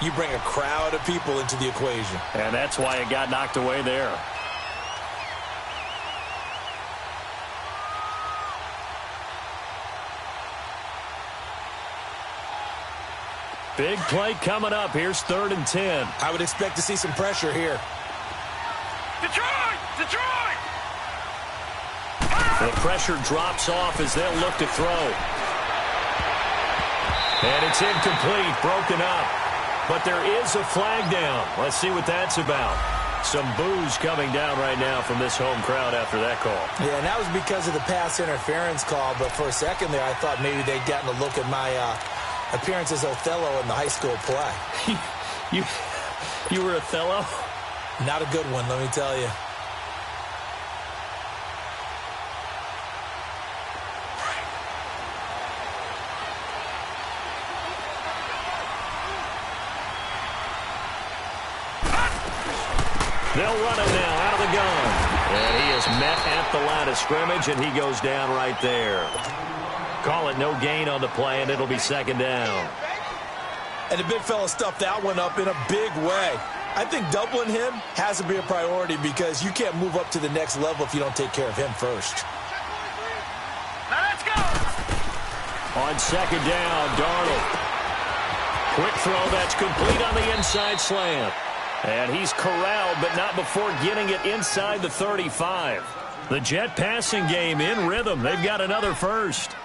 [SPEAKER 8] you bring a crowd of people into the equation.
[SPEAKER 7] And that's why it got knocked away there. Big play coming up. Here's 3rd and 10.
[SPEAKER 8] I would expect to see some pressure here.
[SPEAKER 5] Detroit! Detroit!
[SPEAKER 7] The pressure drops off as they'll look to throw. And it's incomplete, broken up. But there is a flag down. Let's see what that's about. Some boos coming down right now from this home crowd after that call.
[SPEAKER 8] Yeah, and that was because of the pass interference call. But for a second there, I thought maybe they'd gotten a look at my appearance as Othello in the high school play.
[SPEAKER 7] You were Othello?
[SPEAKER 8] Not a good one, let me tell you.
[SPEAKER 7] They'll run it now out of the gun. And he is met at the line of scrimmage, and he goes down right there. Call it no gain on the play, and it'll be second down.
[SPEAKER 8] And the big fella stuffed that one up in a big way. I think doubling him has to be a priority, because you can't move up to the next level if you don't take care of him first.
[SPEAKER 5] Now let's go!
[SPEAKER 7] On second down, Darnold. Quick throw that's complete on the inside slant. And he's corralled, but not before getting it inside the 35. The Jet passing game in rhythm. They've got another first.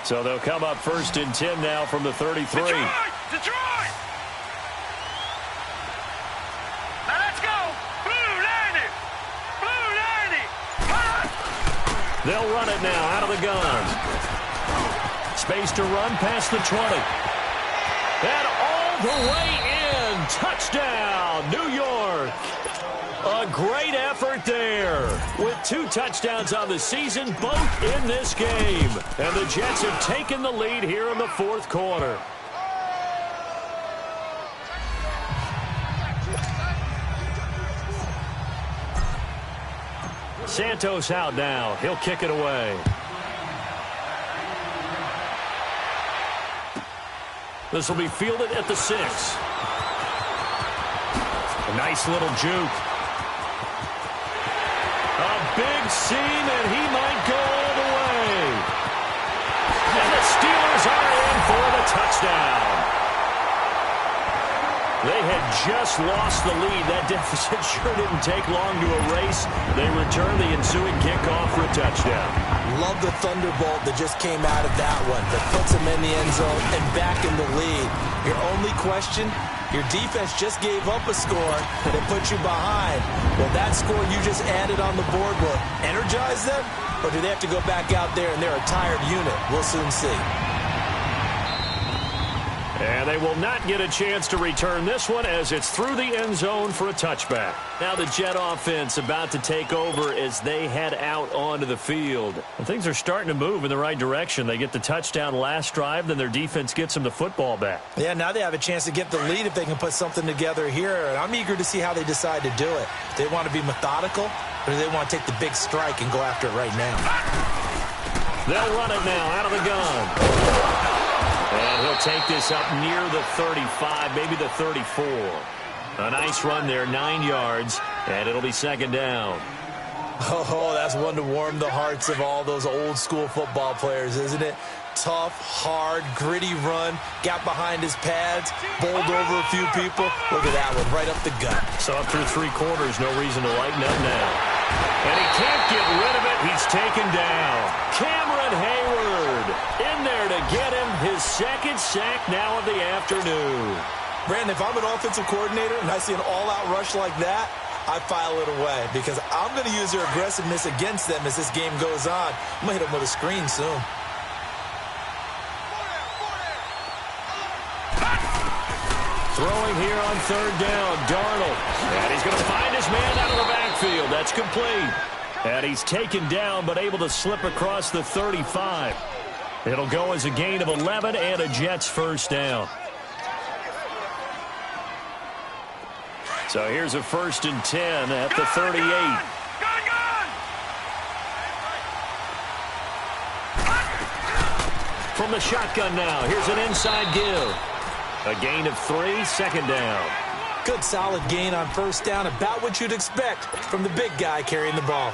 [SPEAKER 7] So they'll come up 1st and 10 now from the 33.
[SPEAKER 5] Detroit! Detroit! Now let's go! Blue 90! Blue 90!
[SPEAKER 7] They'll run it now out of the gun. Space to run past the 20. And all the way in. Touchdown, New York. A great effort there. With 2 touchdowns on the season, both in this game. And the Jets have taken the lead here in the 4th quarter. Santos out now. He'll kick it away. This will be fielded at the 6. A nice little juke. A big seam, and he might go all the way. And the Steelers are in for the touchdown. They had just lost the lead. That deficit sure didn't take long to erase. They return the ensuing kickoff for a touchdown.
[SPEAKER 8] Love the thunderbolt that just came out of that one, that puts them in the end zone and back in the lead. Your only question, your defense just gave up a score that put you behind. Well, that score you just added on the board will energize them, or do they have to go back out there and they're a tired unit? We'll soon see.
[SPEAKER 7] And And they will not get a chance to return this one as it's through the end zone for a touchback. Now the Jet offense about to take over as they head out onto the field. And things are starting to move in the right direction. They get the touchdown last drive, then their defense gets them the football back.
[SPEAKER 8] Yeah, now they have a chance to get the lead if they can put something together here. And I'm eager to see how they decide to do it. Do they want to be methodical, or do they want to take the big strike and go after it right now?
[SPEAKER 7] They'll run it now out of the gun. And he'll take this up near the 35, maybe the 34. A nice run there, 9 yards, and it'll be second down.
[SPEAKER 8] Oh, that's one to warm the hearts of all those old-school football players, isn't it? Tough, hard, gritty run, got behind his pads, bowled over a few people. Look at that one, right up the gut.
[SPEAKER 7] So up through 3 quarters, no reason to lighten up now. And he can't get rid of it. He's taken down. Cameron Hayward in there to get him his second sack now of the afternoon.
[SPEAKER 8] Brandon, if I'm an offensive coordinator and I see an all-out rush like that, I file it away because I'm going to use their aggressiveness against them as this game goes on. I'm going to hit them with a screen soon.
[SPEAKER 7] Throwing here on third down, Darnold. And he's going to find his man out of the backfield. That's complete. And he's taken down but able to slip across the 35. It'll go as a gain of 11 and a Jets first down. So here's a 1st and 10 at the 38. From the shotgun now, here's an inside give. A gain of 3, second down.
[SPEAKER 8] Good solid gain on first down, about what you'd expect from the big guy carrying the ball.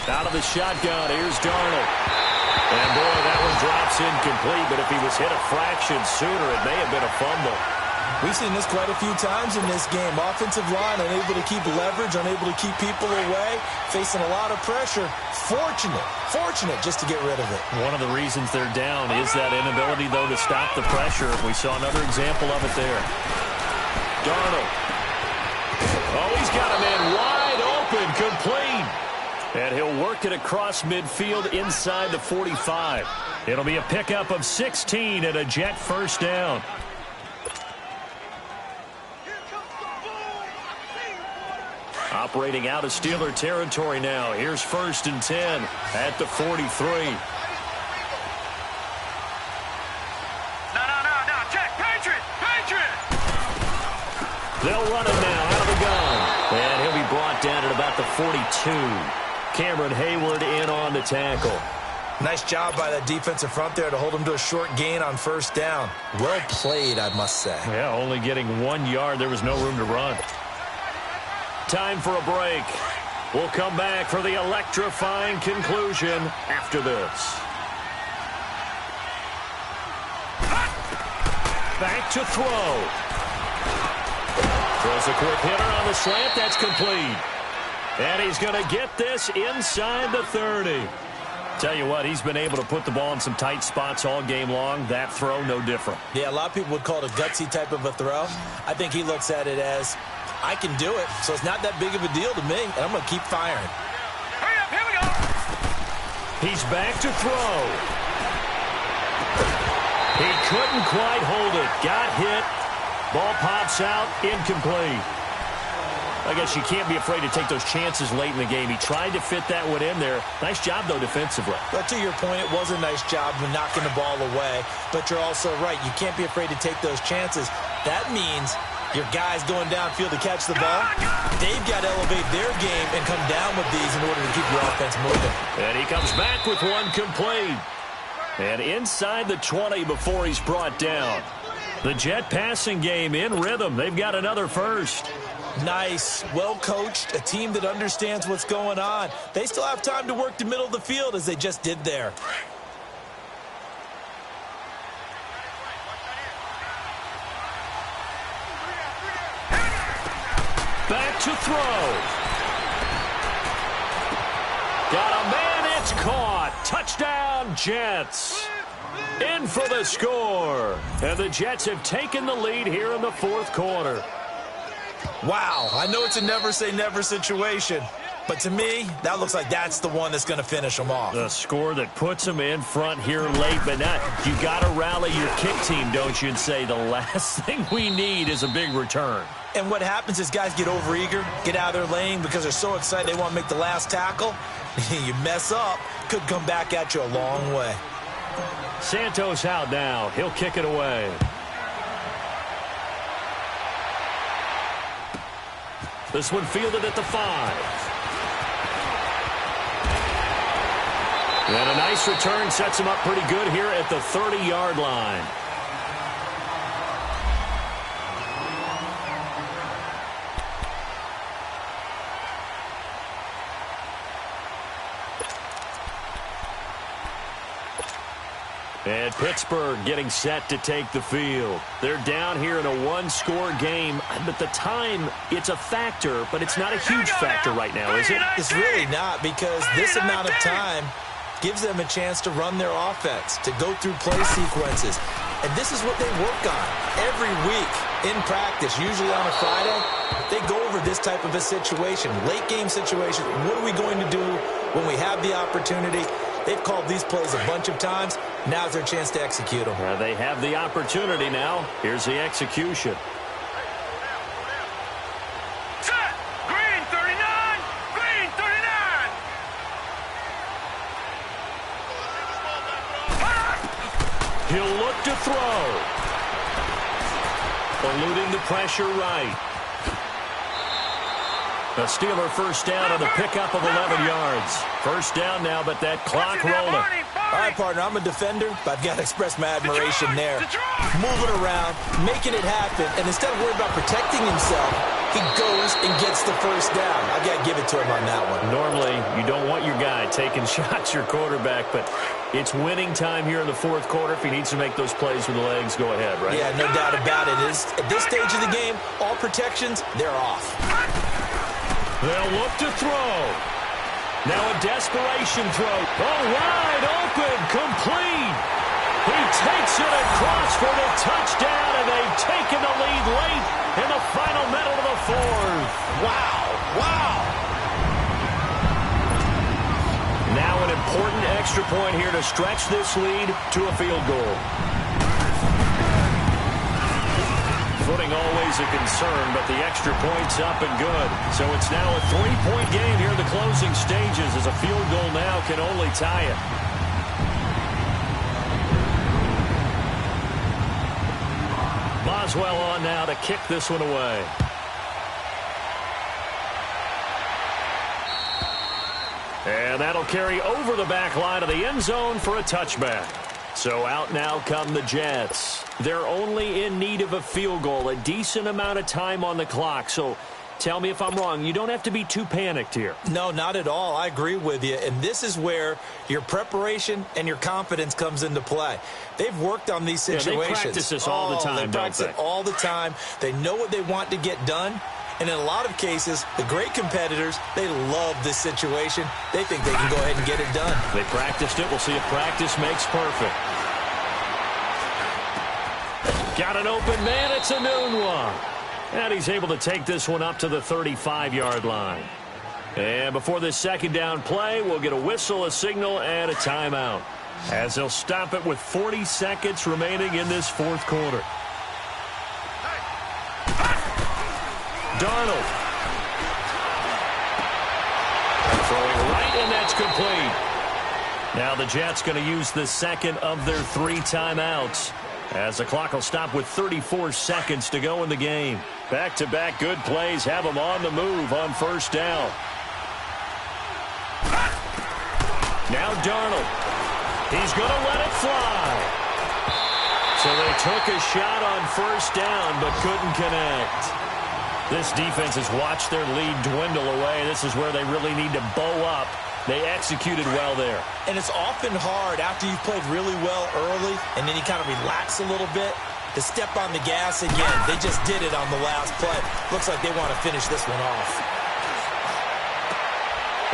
[SPEAKER 7] Out of the shotgun, here's Darnold. And boy, that one drops incomplete, but if he was hit a fraction sooner, it may have been a fumble.
[SPEAKER 8] We've seen this quite a few times in this game. Offensive line unable to keep leverage, unable to keep people away, facing a lot of pressure. Fortunate just to get rid of it.
[SPEAKER 7] One of the reasons they're down is that inability, though, to stop the pressure. We saw another example of it there. Darnold. Oh, he's got a man wide open, complete. And he'll work it across midfield inside the 45. It'll be a pickup of 16 and a Jet first down. Operating out of Steeler territory now. Here's 1st and 10 at the 43.
[SPEAKER 2] No, check, Patriot!
[SPEAKER 7] They'll run it now out of the gun. And he'll be brought down at about the 42. Cameron Hayward in on the tackle.
[SPEAKER 8] Nice job by that defensive front there to hold him to a short gain on first down. Well played, I must say.
[SPEAKER 7] Yeah, only getting 1 yard. There was no room to run. Time for a break. We'll come back for the electrifying conclusion after this. Back to throw. Throws a quick hitter on the slant. That's complete. And he's going to get this inside the 30. Tell you what, he's been able to put the ball in some tight spots all game long. That throw, no different.
[SPEAKER 8] Yeah, a lot of people would call it a gutsy type of a throw. I think he looks at it as, I can do it, so it's not that big of a deal to me, and I'm going to keep firing.
[SPEAKER 2] Hurry up, here we go!
[SPEAKER 7] He's back to throw. He couldn't quite hold it. Got hit. Ball pops out, incomplete. I guess you can't be afraid to take those chances late in the game. He tried to fit that one in there. Nice job, though, defensively.
[SPEAKER 8] But to your point, it was a nice job of knocking the ball away. But you're also right. You can't be afraid to take those chances. That means your guys going downfield to catch the ball, they've got to elevate their game and come down with these in order to keep your offense moving.
[SPEAKER 7] And he comes back with one complete. And inside the 20 before he's brought down. The Jet passing game in rhythm. They've got another first.
[SPEAKER 8] Nice, well-coached, a team that understands what's going on. They still have time to work the middle of the field as they just did there.
[SPEAKER 7] Back to throw. Got a man, it's caught. Touchdown, Jets. In for the score. And the Jets have taken the lead here in the fourth quarter.
[SPEAKER 8] Wow, I know it's a never-say-never situation, but to me, that looks like that's the one that's going to finish them off.
[SPEAKER 7] The score that puts them in front here late, but not. You got to rally your kick team, don't you, and say the last thing we need is a big return.
[SPEAKER 8] And what happens is guys get overeager, get out of their lane because they're so excited they want to make the last tackle. You mess up, could come back at you a long way.
[SPEAKER 7] Santos out now. He'll kick it away. This one fielded at the 5. And a nice return sets him up pretty good here at the 30-yard line. And Pittsburgh getting set to take the field. They're down here in a one-score game. But the time, it's a factor, but it's not a huge factor right now, is it?
[SPEAKER 8] It's really not, because this amount of time gives them a chance to run their offense, to go through play sequences. And this is what they work on every week in practice, usually on a Friday. They go over this type of a situation, late-game situation. What are we going to do when we have the opportunity? They've called these plays a bunch of times. Now's their chance to execute them.
[SPEAKER 7] They have the opportunity now. Here's the execution.
[SPEAKER 5] Set! Green 39! Green 39!
[SPEAKER 7] He'll look to throw. Eluding the pressure right. The Steeler first down on the pickup of 11 yards. First down now, but that clock rolling.
[SPEAKER 8] All right, partner, I'm a defender, but I've got to express my admiration there. Moving around, making it happen, and instead of worrying about protecting himself, he goes and gets the first down. I've got to give it to him on that one.
[SPEAKER 7] Normally, you don't want your guy taking shots, your quarterback, but it's winning time here in the fourth quarter. If he needs to make those plays with the legs, go ahead, right?
[SPEAKER 8] Yeah, no doubt about it. At this stage of the game, all protections, they're off.
[SPEAKER 7] They'll look to throw. Now a desperation throw. Oh, wide open, complete. He takes it across for the touchdown, and they've taken the lead late in the final minute of the fourth.
[SPEAKER 8] Wow.
[SPEAKER 7] Now an important extra point here to stretch this lead to a field goal. Footing always a concern, but the extra point's up and good. So it's now a 3-point game here in the closing stages, as a field goal now can only tie it. Boswell on now to kick this one away. And that'll carry over the back line of the end zone for a touchback. So out now come the Jets. They're only in need of a field goal, a decent amount of time on the clock. So tell me if I'm wrong. You don't have to be too panicked here.
[SPEAKER 8] No, not at all. I agree with you. And this is where your preparation and your confidence comes into play. They've worked on these situations.
[SPEAKER 7] Yeah, they practice this all the time,
[SPEAKER 8] They practice it all the time. They know what they want to get done. And in a lot of cases, the great competitors, they love this situation. They think they can go ahead and get it done.
[SPEAKER 7] They practiced it. We'll see if practice makes perfect. Got an open man. It's a noon one. And he's able to take this one up to the 35-yard line. And before this second down play, we'll get a whistle, a signal, and a timeout, as they'll stop it with 40 seconds remaining in this fourth quarter. Darnold. Throwing right, and that's complete. Now the Jets going to use the second of their 3 timeouts, as the clock will stop with 34 seconds to go in the game. Back-to-back good plays have them on the move on first down. Now Darnold. He's going to let it fly. So they took a shot on first down but couldn't connect. This defense has watched their lead dwindle away. This is where they really need to bow up. They executed well there.
[SPEAKER 8] And it's often hard after you've played really well early and then you kind of relax a little bit to step on the gas again. They just did it on the last play. Looks like they want to finish this one off.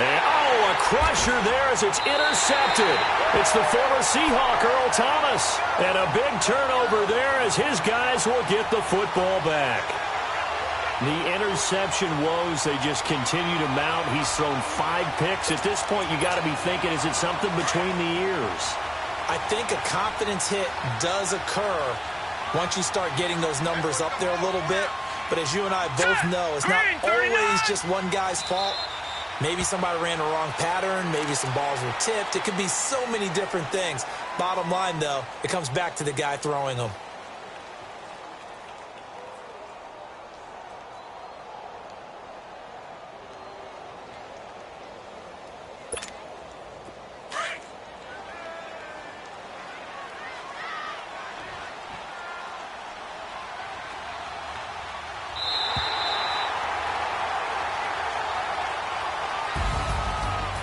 [SPEAKER 7] And, a crusher there as it's intercepted. It's the former Seahawk, Earl Thomas. And a big turnover there as his guys will get the football back. The interception woes, they just continue to mount. He's thrown 5 picks. At this point, you got to be thinking, is it something between the ears?
[SPEAKER 8] I think a confidence hit does occur once you start getting those numbers up there a little bit. But as you and I both know, it's not always just one guy's fault. Maybe somebody ran the wrong pattern. Maybe some balls were tipped. It could be so many different things. Bottom line, though, it comes back to the guy throwing them.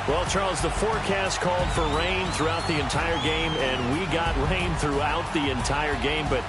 [SPEAKER 7] Well, Charles, the forecast called for rain throughout the entire game, and we got rain throughout the entire game. But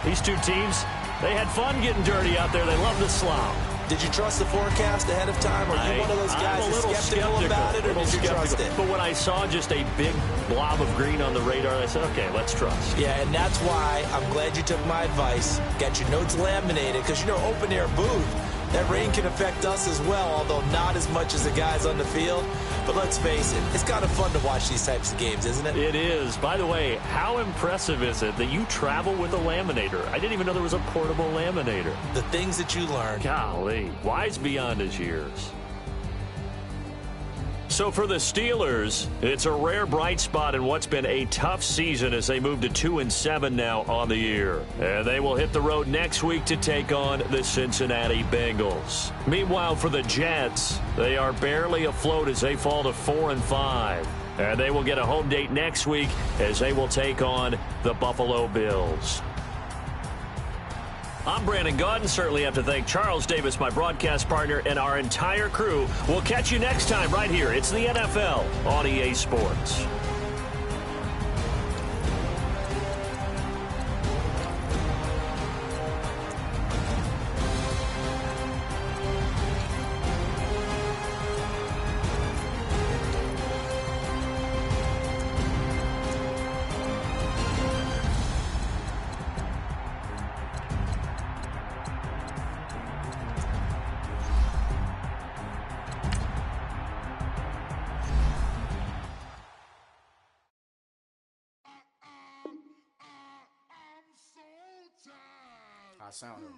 [SPEAKER 7] these two teams, they had fun getting dirty out there. They love the slop.
[SPEAKER 8] Did you trust the forecast ahead of time? Or are you one of those guys that's skeptical about it, or did you trust it?
[SPEAKER 7] But when I saw just a big blob of green on the radar, I said, okay, let's trust.
[SPEAKER 8] Yeah, and that's why I'm glad you took my advice. Got your notes laminated, because, open-air booth, that rain can affect us as well, although not as much as the guys on the field. But let's face it, it's kind of fun to watch these types of games, isn't it?
[SPEAKER 7] It is. By the way, how impressive is it that you travel with a laminator? I didn't even know there was a portable laminator.
[SPEAKER 8] The things that you learn.
[SPEAKER 7] Golly, wise beyond his years. So for the Steelers, it's a rare bright spot in what's been a tough season as they move to 2-7 now on the year. And they will hit the road next week to take on the Cincinnati Bengals. Meanwhile, for the Jets, they are barely afloat as they fall to 4-5. And they will get a home date next week as they will take on the Buffalo Bills. I'm Brandon Gaudin. Certainly have to thank Charles Davis, my broadcast partner, and our entire crew. We'll catch you next time right here. It's the NFL on EA Sports.
[SPEAKER 9] I sound him.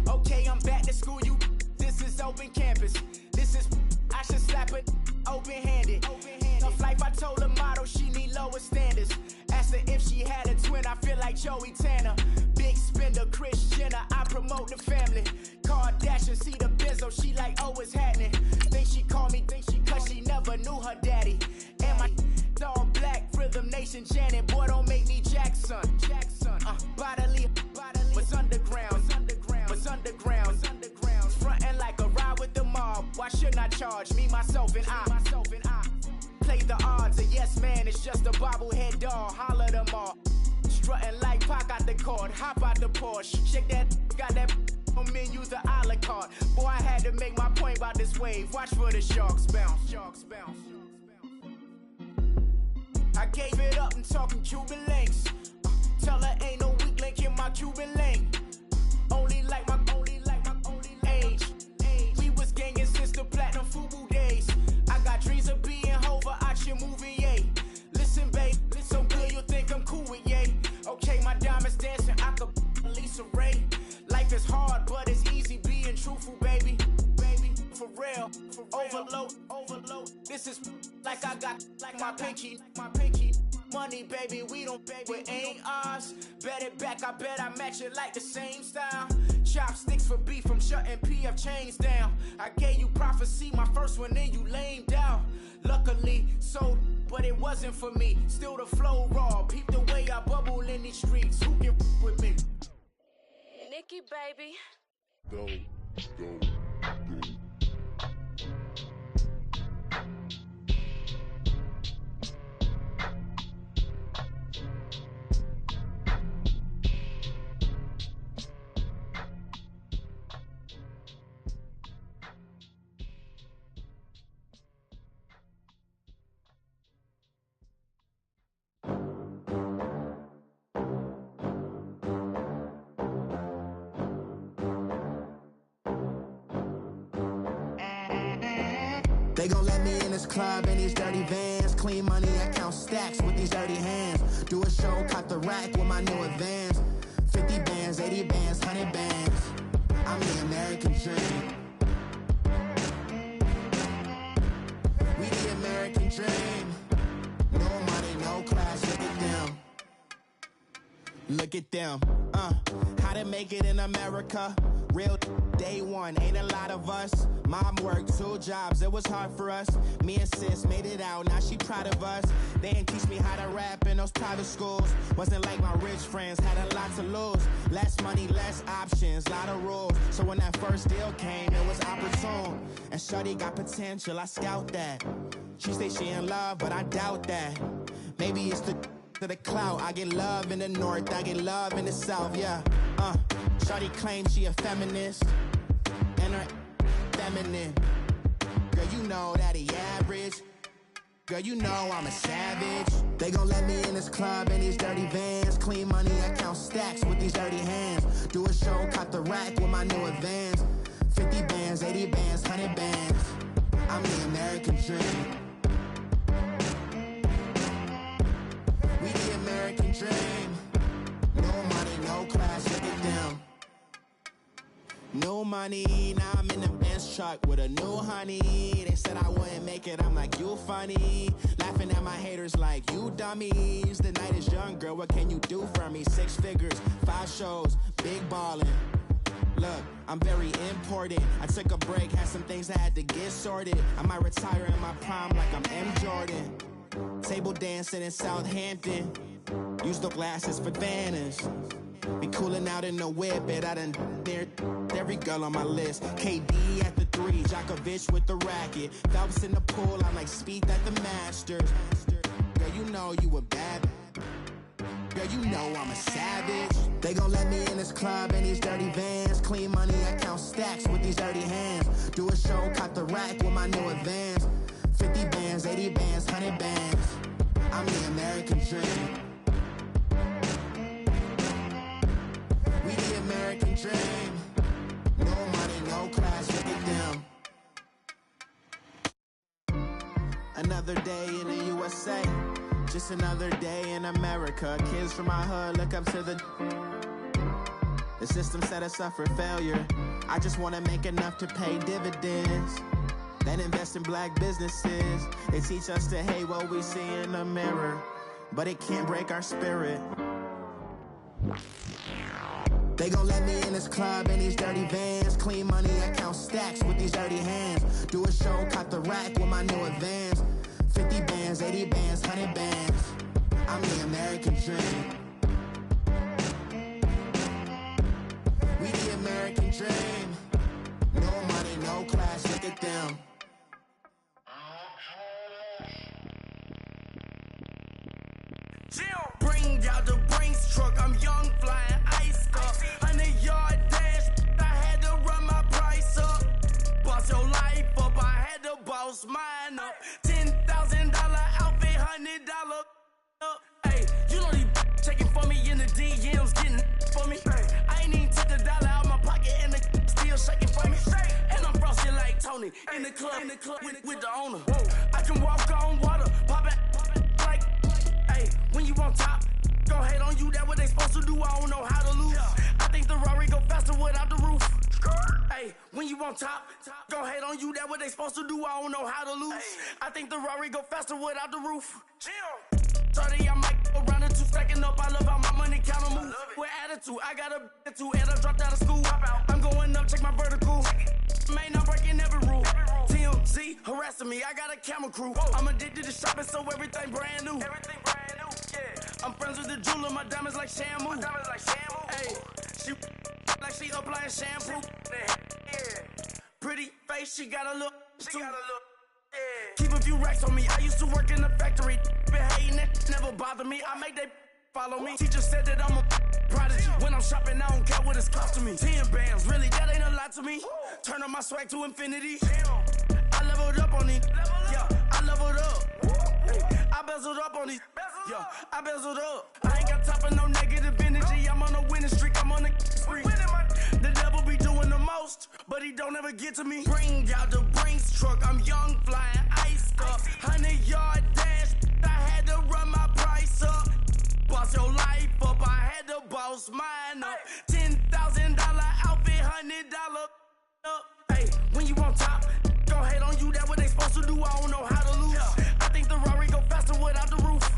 [SPEAKER 2] Okay, I'm back to school, you. This is open campus. This is, I should slap it open-handed. Tough life, I told the model she need lower standards. Asked her if she had a twin, I feel like Joey Tanner. Big spender, Kris Jenner, I promote the family. Kardashian, see the Benzo, she like, oh, it's happening. Think she called me, cause she never knew her daddy. And my all black, Rhythm Nation, Janet, boy, don't make me Jackson. Bodily, was underground, frontin' like a ride with the mob. Why shouldn't I charge me, myself, and I? Play the odds, a yes man, it's just a bobblehead doll. Holler them all. Strutting like Pac out the court, hop out the Porsche. Shake that, got that on menu, the a la carte. Boy, I had to make my point about this wave. Watch for the sharks bounce. I gave it up and talking Cuban links. Tell her ain't no weak link in my Cuban link. Only like my age. We was gangin' since the platinum FUBU days. I got dreams of being Hova out your movie, yay. Listen, babe, so good you think I'm cool with yay. Okay, my diamonds dancing, I could Lisa Ray. Life is hard, but it's easy being truthful, baby. For real, overload. This is like I got like my pinky. Money, baby, we don't pay, it ain't ours. Bet it back, I bet I match it like the same style. Chopsticks for beef, I'm shutting PF chains down. I gave you prophecy, my first one, then you lamed out. Luckily, so, but it wasn't for me. Still the flow raw, peep the way I bubble in these streets. Who can with me?
[SPEAKER 4] Nikki, baby.
[SPEAKER 10] Go.
[SPEAKER 9] They gon' let me in this club in these dirty vans. Clean money, I count stacks with these dirty hands. Do a show, caught the rack with my new advance. 50 bands, 80 bands, 100 bands. I'm the American dream. We the American dream. No money, no class, look at them. Look at them, how to make it in America. Real day one, ain't a lot of us. Mom worked 2 jobs, it was hard for us. Me and sis made it out, now she proud of us. They didn't teach me how to rap in those private schools. Wasn't like my rich friends, had a lot to lose. Less money, less options, lot of rules. So when that first deal came, it was opportune. And shorty got potential, I scout that. She say she in love, but I doubt that. Maybe it's to the clout. I get love in the north, I get love in the south, yeah. Shawty claims she a feminist, and her feminine. Girl, you know that he average. Girl, you know I'm a savage. They gon' let me in this club in these dirty vans. Clean money, I count stacks with these dirty hands. Do a show, caught the rack with my new advance. 50 bands, 80 bands, 100 bands. I'm the American dream. We the American dream. No money, no class, look at them. No money, now I'm in the Benz truck with a new honey. They said I wouldn't make it, I'm like, you funny. Laughing at my haters like, you dummies. The night is young, girl, what can you do for me? 6 figures, 5 shows, big ballin'. Look, I'm very important. I took a break, had some things I had to get sorted. I might retire in my prime like I'm M. Jordan. Table dancing in Southampton. Use the glasses for Vannas. Be cooling out in the whip, and I done near every girl on my list. KD at the 3, Djokovic with the racket. Phelps in the pool, I'm like Spieth at the Masters. Girl, you know you a bad. Girl, you know I'm a savage. They gon' let me in this club in these dirty vans. Clean money, I count stacks with these dirty hands. Do a show, caught the rack with my new advance. 50 bands, 80 bands, 100 bands. I'm the American dream. We the American dream. No money, no class, look at them. Another day in the USA. Just another day in America. Kids from my hood look up to the system set us up for failure. I just wanna make enough to pay dividends. Then invest in black businesses. They teach us to hate what we see in the mirror, but it can't break our spirit. They gon' let me in this club in these dirty vans. Clean money, I count stacks with these dirty hands. Do a show, caught the rack with my new advance. 50 bands, 80 bands, 100 bands. I'm the American dream. We the American dream. No money, no class, look at them.
[SPEAKER 2] Bring out the Brinks truck, I'm young, flying ice up. 100-yard dash, I had to run my price up. Boss your life up, I had to boss mine up. $10,000 outfit, $100 up. Hey, you know these checking for me in the DMs, getting for me. I ain't even took a dollar out my pocket and the still shaking for me. And I'm frosty like Tony in the club with the owner. I can walk on water, pop it like, hey, when you on top, gon' hate on you, that what they supposed to do, I don't know how to lose. I think the Rari go faster without the roof. Hey, when you on top, gon' hate on you, that what they supposed to do, I don't know how to lose. I think the Rari go faster without the roof. 30, I might go around the 2 stacking up, I love how my money count move. With attitude, I got a attitude, and I dropped out of school. I'm going up, check my vertical. Man, I'm breaking every rule. TMZ harassing me, I got a camera crew. I'm addicted to shopping, so everything brand new. I'm friends with the jeweler, my diamonds like shampoo. Hey, she like she applying shampoo. Pretty face, she got a look. Keep a few racks on me. I used to work in the factory. Been hating it, never bother me. I make they follow me. Teacher said that I'm a prodigy. When I'm shopping, I don't care what it's cost to me. 10 bands, really, that ain't a lot to me. Turn up my swag to infinity. I leveled up on these. Yeah, I leveled up. I bezeled up on these. Yeah, I bezeled up. I ain't got time for no negative energy. I'm on a winning streak. I'm on a spree. The devil be doing the most. monster, but he don't ever get to me. Bring out the Brinks truck, I'm young, flying, iced up. 100-yard dash, I had to run my price up. Boss your life up, I had to boss mine up. $10,000 outfit, $100 up. Hey, when you on top, gon' hate on you, that what they supposed to do, I don't know how to lose. I think the Rari go faster without the roof.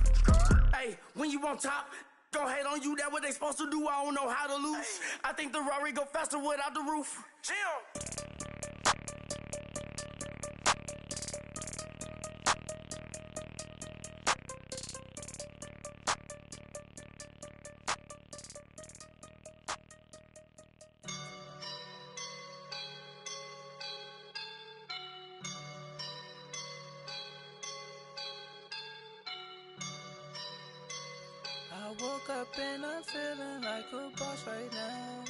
[SPEAKER 2] Hey, when you on top, gon' hate on you, that what they supposed to do, I don't know how to lose. I think the Rari go faster without the roof.
[SPEAKER 6] I woke up and I'm feeling like a boss right now.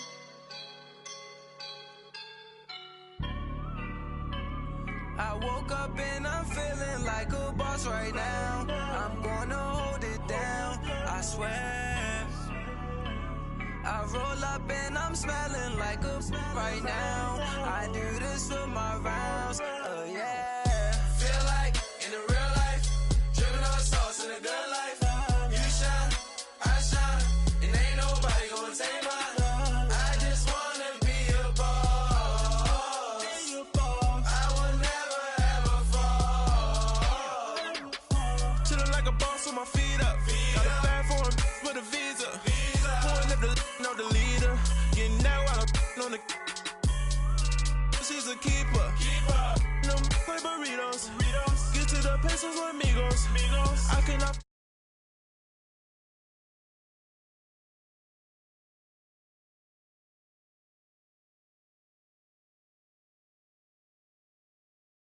[SPEAKER 6] I woke up and I'm feeling like a boss right now. I'm gonna hold it down, I swear. I roll up and I'm smelling like a right now. I do this for my rounds, oh yeah. Feel like in the real life, dripping on sauce in a good life. You shine, I shine, and ain't nobody gonna take mine. I just wanna be a boss. I will never ever fall.
[SPEAKER 10] Chillin' like a boss with my feet up. Got a bag for him with a visa. Pulling up the leader. Getting out while I'm on the. She's a keeper. No play burritos. Get to the pesos with amigos. I cannot.